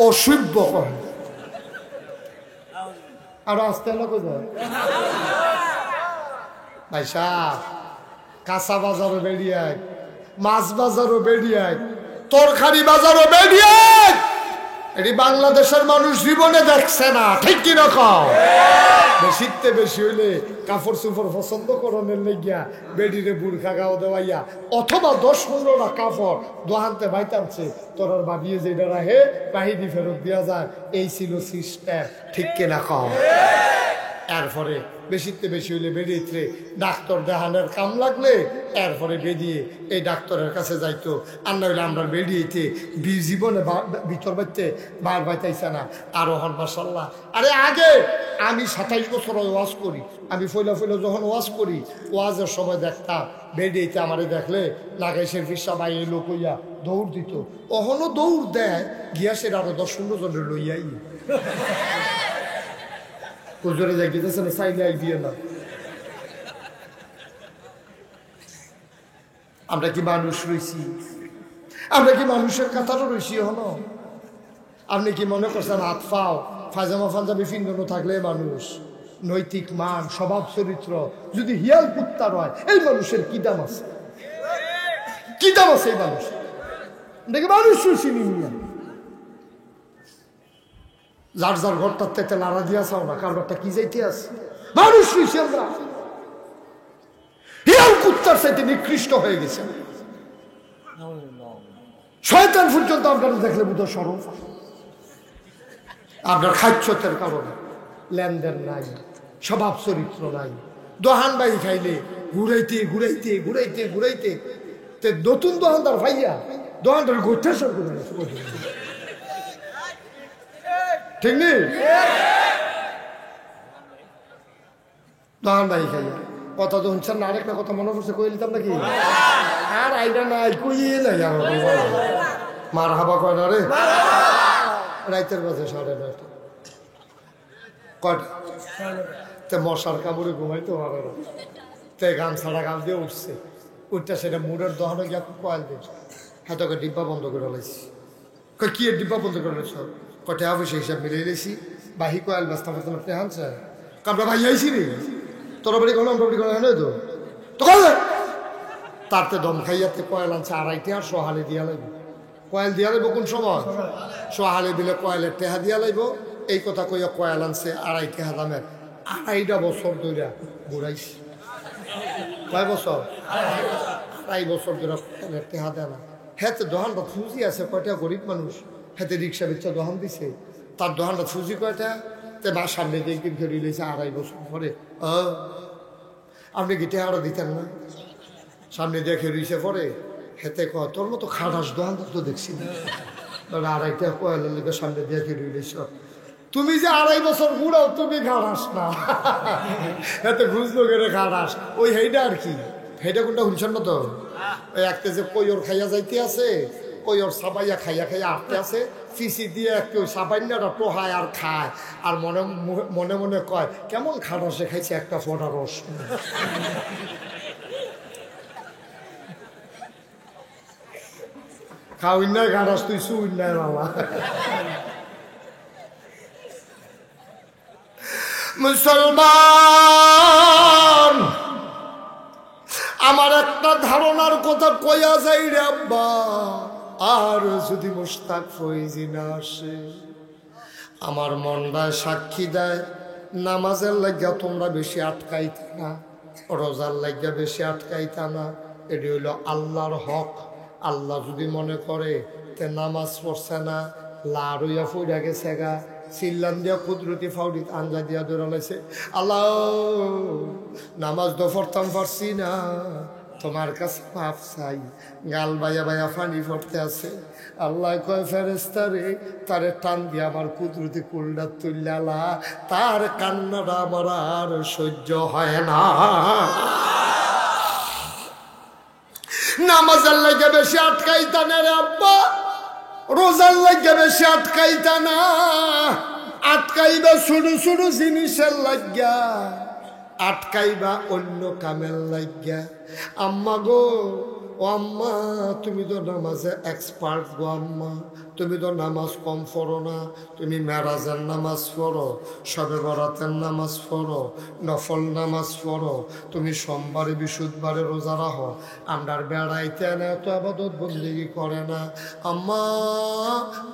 অসভ্য কর আর আসতে হলো কোথায় ভাই সাহ কাঁচা বাজারও বেরিয়ে মাছ বাজারও বেরিয়ে তরকারি বাজারও বেরিয়ে এটি বাংলাদেশের মানুষ জীবনে দেখছে না ঠিক কিরকম শীতে বেশি হইলে কাপড় চুপড় পছন্দ করণের লেগিয়া বেডিরে বুড়খা গাও দেওয়াইয়া অথবা 10-15টা কাপড় দোহানতে বাইতামছে তোরার ভাবিয়ে যেটা রাহে বাহিনী ফেরত দেওয়া যায় এই ছিল সিস্টেম ঠিক কিনা কম এরপরে বেশিতে বেশি হইলে বেরিয়ে ডাক্তার দেহানের কাম লাগলে এরপরে বেরিয়ে এই ডাক্তারের কাছে যাইতো আর না হইলে আমরা বেরিয়েতে জীবনে ভিতর বাড়তে বার বাইতাইছে না আরো হন মাশাল্লাহ আরে আগে আমি 27 বছর ওয়াজ করি আমি ফইলা যখন ওয়াজ করি ওয়াজের সময় দেখতাম বেরিয়েতে আমারে দেখলে লাগাইশের ফিসা বাই এই লোক হইয়া দৌড় দিত অহনো দৌড় দেয় গিয়াসের আরো 10-15 জনের লইয়াই হুজুরে যাই গেতেছে না চাইলে দিয়ে না আমরা কি মানুষ রইছি আমরা কি মানুষের কাতারও রইছি হলো আপনি কি মনে করছেন হাত পাও ফাজামা পাঞ্জাবি ফিন্দানো থাকলে মানুষ নৈতিক মান স্বভাব চরিত্র যদি হিয়াল কুত্তার হয় এই মানুষের কি দাম আছে এই মানুষ দেখে মানুষ রইছি নিমিয়া যার যার ঘরটার থেকে লাড়া দিয়া চাও না কারবারটা কি যাইতে আছে মানুষ রয়েছে আমরা হিয়াল কুত্তার সাথে নিকৃষ্ট হয়ে গেছে শয়তান পর্যন্ত আপনারা দেখলে বুধ সরম আপনার খাদ্যতের কারণে লেনদেন নাই স্বভাব চরিত্র নাই দোহান বাই খাইলে ঘুরাইতে ঘুরাইতে ঘুরাইতে ঘুরাইতে তে নতুন দোকানদার ভাইয়া দোকানদার গোঠা সব করে ঠিক নেই দোকান বাই খাইয়া কথা তো শুনছেন না আরেকটা কথা মনে পড়ছে কই নিতাম নাকি আর আইডা নাই কইয়ে নাই মার হাবা কয় না রে রাইতের বাজে 9:30 কয়টা তে মশার কামড়ে ঘুমাইতে পারে না তে গান ছাড়া গান দিয়ে উঠছে উঠটা সেটা মুড়ের দহনে গিয়া কয়েল দিয়ে হ্যাঁ তোকে ডিব্বা বন্ধ করে লাইছি কয় কি ডিব্বা বন্ধ করে লাইছ কটে অবশ্যই হিসাব মিলিয়ে লেছি বাহি কয়েল ব্যস্ত করতে আপনি হানছে কামড়া ভাই আইসি রে তোর বাড়ি কোনো আমরা বাড়ি কোনো হয় তো তো কবে তারতে দম খাইয়াতে কয়েল আনছে 2.5 আর সোহালে দিয়া লাগবে কয়েল দিয়া লাগবো কোন সময় সোহালে দিলে কয়েলের টেহা দিয়া লাগবো এই কথা কইয়া কয়েল আনছে 2.5 টাকা দামের 2.5 বছর ধরে ঘুরাইছি কয় বছর 2.5 বছর ধরে কয়েলের টেহা দেয় না হ্যাঁ তো দোকানটা ফুজি আছে কয়টা গরিব মানুষ হাতে রিক্সা বিচ্ছা দোকান দিছে তার দোকানটা ফুজি কয়টা তে মা সামনে দিয়ে একদিন ফেরি লইছে 2.5 বছর পরে আপনি কি টেহাটা দিতেন না সামনে দিয়ে খেয়ে পরে হেতে কয় তোর মতো খাটাস দোকানদার তো দেখছি না 2.5 টাকা কয়েলের লিখে সামনে দিয়ে খেয়ে রইলেছ তুমি যে 2.5 বছর ঘুরাও তুমি খাটাস না এতে ঘুষলো গেলে খাটাস ওই হেইটা আর কি হেইটা কোনটা শুনছেন না তো ওই একটা যে কইর খাইয়া যাইতে আছে কইর সাবাইয়া খাইয়া খাইয়া আটতে আছে ফিসি দিয়ে কেউ সাবাইনাটা টোহায় আর খায় আর মনে মনে মনে কয় কেমন খাটাসে খাইছে একটা ফোঁটা রস খাওয়াই নাই খাটাস তুই শুই নাই বাবা মুসলমান আমার একটা ধারণার কথা কইয়া যাই রে আব্বা আর যদি মুশতাক ফৈজি না আসে আমার মনটা সাক্ষী দেয় নামাজের লাগিয়া তোমরা বেশি আটকাইতে না রোজার লাগিয়া বেশি আটকাইতা না এটি হইল আল্লাহর হক আল্লাহ যদি মনে করে তে নামাজ পড়ছে না লাড়ইয়া ফুইরা গেছে গা সিল্লান দিয়া কুদরতি ফাউডিত আঞ্জা দিয়া দৌড়ালাইছে আল্লাহ নামাজ তো পড়তাম পারছি না তোমার কাছে মাফ চাই গাল বাইয়া বাইয়া ফানি পড়তে আছে আল্লাহ কয় ফেরেস্তারে তারে টান দিয়ে আমার কুদরতি কুলডা তুললা তার কান্নাটা আমার আর সহ্য হয় না নামাজের লাগে বেশি আটকাইতা না রে আব্বা রোজার লাগে বেশি আটকাইতা না আটকাইবা ছোটো ছোটো জিনিসের লাগিয়া আটকাইবা অন্য কামের লাগিয়া আম্মা গো ও আম্মা তুমি তো নামাজে এক্সপার্ট গো আম্মা তুমি তো নামাজ কম পড়ো না তুমি মেরাজের নামাজ পড়ো শবে বরাতের নামাজ পড়ো নফল নামাজ পড়ো তুমি সোমবারে বিশুদ্ধবারে রোজা রাখো আমরার বেড়াইতে না এত আবাদত বন্দেগি করে না আম্মা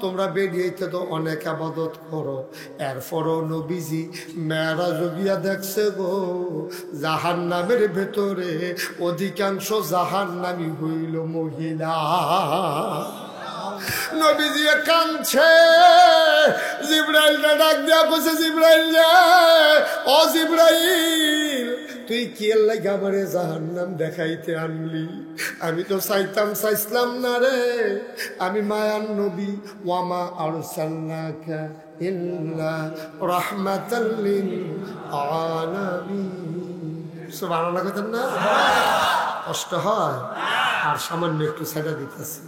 তোমরা বেরিয়েতে তো অনেক আবাদত করো এরপরও নবীজি মেরাজ গিয়া দেখছে গো জাহান্নামের ভেতরে অধিকাংশ জাহান্নামী হইল মহিলা নবীজি কাঁদছে জিবরাইলটা ডাক দিয়া কইছে জিবরাইল রে ও জিবরাইল তুই কি লাগা আমারে জাহান্নাম দেখাইতে আনলি আমি তো চাইছিলাম না রে আমি মায়ার নবী ওয়ামা আরসালনাকা ইল্লা রাহমাতাল লিল আলামিন সুবহানাল্লাহ কইতেন না কষ্ট হয় আর সামান্য একটু সাইডা দিতেছি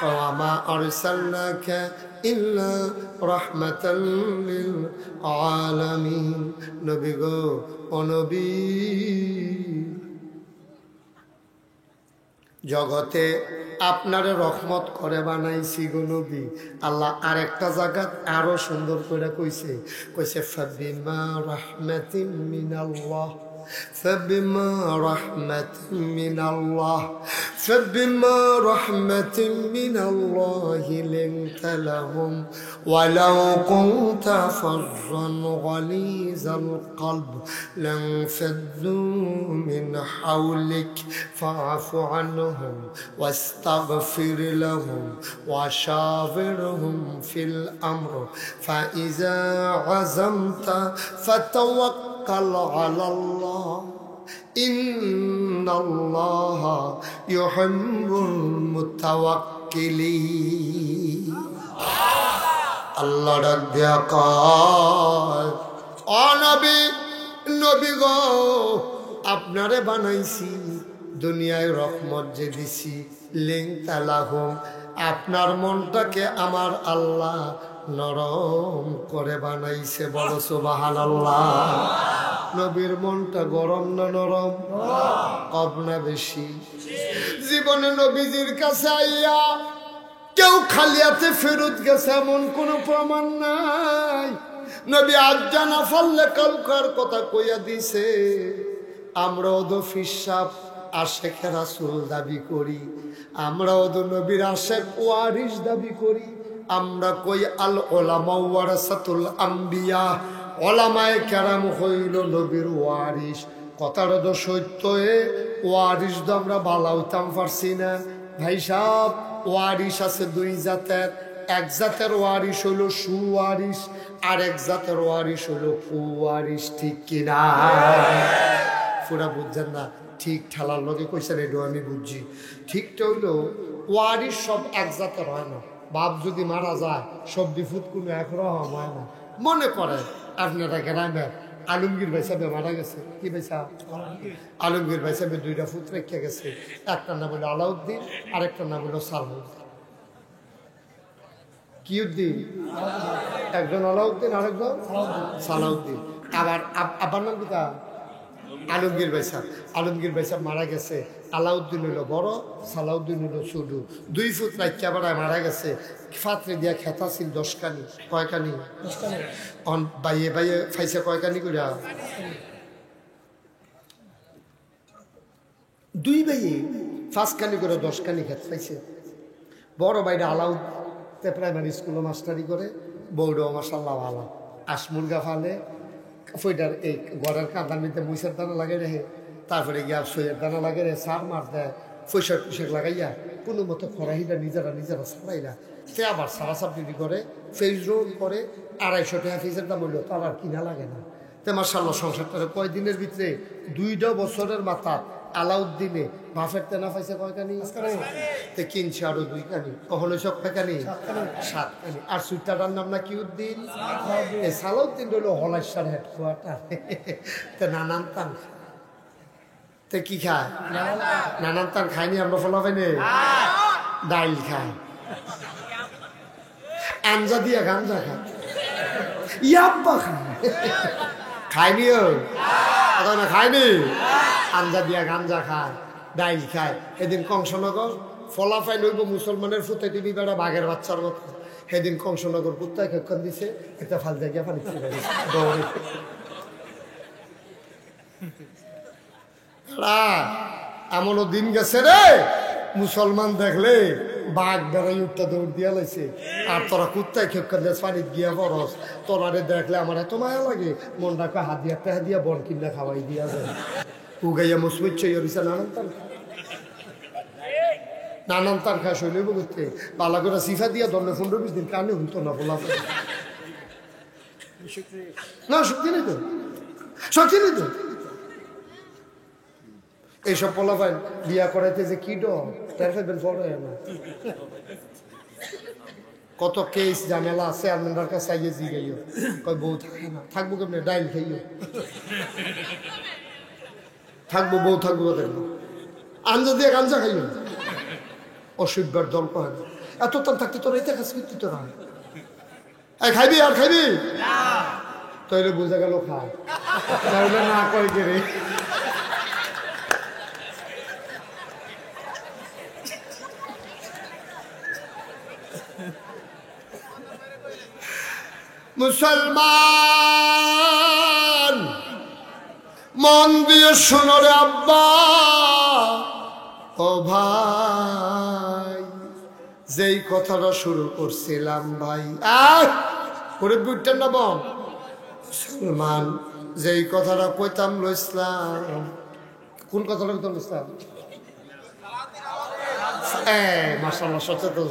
ওয়ামা আরসালনাকা ইল্লা রাহমাতাল লিল আলামিন নবী গো ও নবী জগতে আপনারে রহমত করে বানাইছি গো নবী আল্লাহ আরেকটা জায়গাত আরো সুন্দর করে কইছে ফাবিমা রাহমাতিন মিনাল্লাহ فبما رحمة من الله لنت لهم ولو كنت فظا غليظ القلب لانفضوا من حولك فاعف عنهم واستغفر لهم وشاورهم في الأمر فإذا عزمت فتوكل على الله ইন্নাল্লাহা ইউহিব্বুল মুতাওয়াক্কিলিন। আল্লাহ ডাক দিয়া কয়, ও নবী, নবী গো, আপনারে বানাইছি, দুনিয়ায় রহমত যে দিছি, লিং তালাহুম, আপনার মনটাকে আমার আল্লাহ নরম করে বানাইছে। বলো সুবহানাল্লাহ। নবীর মনটা গরম না নরম? কম না বেশি? জীবনে নবীজির কাছে আইয়া কেউ খালি হাতে ফেরত গেছে এমন কোন প্রমাণ নাই। নবী আজ জানা ফাললে কালকার কথা কইয়া দিছে। আমরা ওদো ফিসাব আশেখ রাসূল দাবি করি, আমরা ওদো নবীর আশেখ ওয়ারিস দাবি করি। আমরা কই আল উলামা ওয়ারাসাতুল আম্বিয়া, ওলামায়ে কেরাম হইল নবীর ওয়ারিস। কথাটা তো সত্য। ওয়ারিস তো আমরা বালাউতাম পারছি না ভাই সাহেব। ওয়ারিস আছে দুই জাতের, এক জাতের ওয়ারিস হইল সুওয়ারিস, আর এক জাতের ওয়ারিস হইল কুওয়ারিস। ঠিক কিনা? পুরা বুঝছেন না? ঠিক ঠেলার লগে কইছেন, এটাও আমি বুঝছি। ঠিকটা হইল ওয়ারিস সব এক জাতের হয় না। বাপ যদি মারা যায় সব বিফুত কোনো একরকম হয় না। মনে করে আপনারা গ্রামের আলমগীর ভাই সাহেব মারা গেছে, কি ভাই সাহেব? আলমগীর ভাই সাহেবের দুইটা ফুট রেখে গেছে, একটার নাম হলো আলাউদ্দিন, আরেকটার নাম হলো সালাউদ্দিন। কি উদ্দিন? একজন আলাউদ্দিন, আরেকজন সালাউদ্দিন। আবার আবার নাম কি তা? আলমগীর ভাই সাহেব। আলমগীর ভাই সাহেব মারা গেছে, আলাউদ্দিন হইল বড়, সালাউদ্দিন হইল ছোট। দুই ফুট রাইখা বেড়ায় মারা গেছে। ফাতরে দিয়া খেতা ছিল 10 কানি। কয় কানি? 10 কানি। বাইয়ে বাইয়ে ফাইছে কয় কানি করে? দুই বাইয়ে 5 কানি করে 10 কানি খেত পাইছে। বড় ভাইটা আলাউদ্দিন প্রাইমারি স্কুলে মাস্টারি করে, বউডাও মাশাআল্লাহ ভালো। আসমুরগা ফালে ফইটার এই গড়ের কাঁদার নিতে মুইসের দানা লাগাই রেখে, তারপরে গিয়া সইয়ের দানা লাগাই রে সার মার দেয়, পয়সার টুসেক লাগাইয়া কোনো মতো খরাহিটা নিজেরা ছাড়াইরা সে আবার সারা সাবডিটি করে, ফেস রোল করে। 250 টাকা ফিসের দাম হইলো, তার আর কিনা লাগে না। তো মাশাআল্লাহ সংসারটা কয়দিনের ভিতরে 2 বছরের মাথা আলাউদ্দিনে বাফের তেনা পাইছে কয় কানি? তো কিনছে আরো 2 কানি। কখন সব কয় কানি? 7 কানি। আর সুইটাটার নাম না কি উদ্দিন? এই সালাউদ্দিন হলো হলাইশার হেডকোয়ার্টার। তো নানান তান তো কি খায়? নানান তান খাইনি আমরা ফলাফাই নেই, ডাইল খায়, আঞ্জা দিয়া গাঞ্জা খায়, ইয়াব্বা খায়। খায়নি ও না? খায়নি? আঞ্জা দিয়া গাঞ্জা খায়, ডাইল খায়। এদিন কংসনগর ফলাফাই লইব মুসলমানের ফুতে টিভি বেড়া বাঘের বাচ্চার মতো। সেদিন কংসনগর কুত্তায় কেক্ষণ দিছে, একটা ফাল জায়গা পানি এমনও দিন গেছে রে, মুসলমান দেখলে বাঘ বেড়াই উঠটা দৌড় দিয়া লাইছে, আর তোরা কুত্তায় খেক্ষণ দিয়ে পানিত গিয়া বরস। তোরারে দেখলে আমার এত মায়া লাগে, মনটাকে হাত দিয়া টেহা দিয়া বন কিনা খাওয়াই দিয়া যায়। উগাইয়া মুসমিচ্ছে ইয়রিসা নানান তার খায় শৈল করতে পালা করে সিফা দিয়া 15-20 দিন কানে হইতো না বলা না। শক্তি নেই তো, শক্তি নেই তো। এইসব পোলাপাই বিয়া করাইতে যে কি ডেন পড়ে না, কত কেস ঝামেলা আছে। আর মেম্বার কাছে আইয়ে জিগাইও, কয় বউ থাকে না, থাকবো কেমনে? ডাইল খাইও থাকবো, বউ থাকবো দেখবো, আঞ্জা দিয়ে গাঞ্জা খাইও। অসভ্যার দল কয় না। এত তার থাকতে তোর এতে কাছে কিন্তু তোর খাইবি আর খাইবি তৈরি বোঝা গেল খায়, তাহলে না কয় কে রে। মুসলমান মন দিয়ে শোনো রে আব্বা, ও ভাই, যেই কথাটা শুরু করছিলাম ভাই, করে বুঝতেন না বল মুসলমান, যেই কথাটা কইতাম লইসলাম, কোন কথাটা কইতাম লইসলাম? মাশাআল্লাহ সচেতন।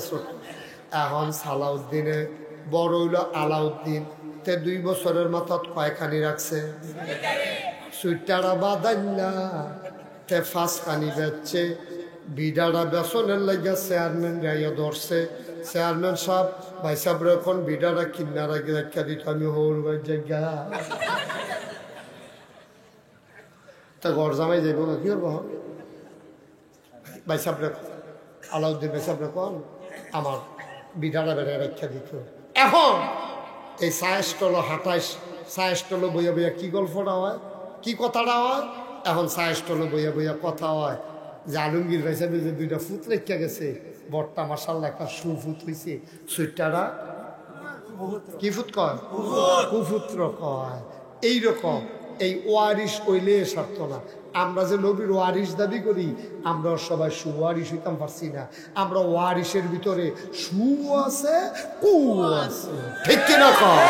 এখন সালাউদ্দিনে বড় হইল আলাউদ্দিন, তে 2 বছরের মাথাত কয়খানি রাখছে? সুইটারা বাদাইলা তে ফাঁস পানি বেচছে বিডারা বেসনের লাগিয়া চেয়ারম্যান রাইয়া ধরছে চেয়ারম্যান সাহেব ভাই সাহেব এখন বিডারা কিনারা রেখা দিত আমি হল জায়গা তা ঘর জামাই যাইব কি করবো ভাই সাহেব আলাউদ্দিন ভাই সাহেব এখন আমার বিডারা বেড়ে রেখা দিত এখন এই সায়েস্টল হাঁটাইশ সায়েস্টল বইয়া বইয়া কি গল্পটা হয় কি কথাটা হয় এখন সায়েস্টল বইয়া বইয়া কথা হয় যে আলমগীর ভাই সাহেব যে দুইটা ফুট রেখা গেছে বরটা মার্শাল্লাহ একটা সুফুত হয়েছে সুইটারা কি ফুট কয় কুপুত্র কয় এইরকম এই ওয়ারিশ হইলে সারত না আমরা যে নবীর ওয়ারিশ দাবি করি আমরা সবাই সুওয়ারিশ হইতাম পারছি না আমরা ওয়ারিশের ভিতরে সু আছে কু আছে ঠিক কিনা কয়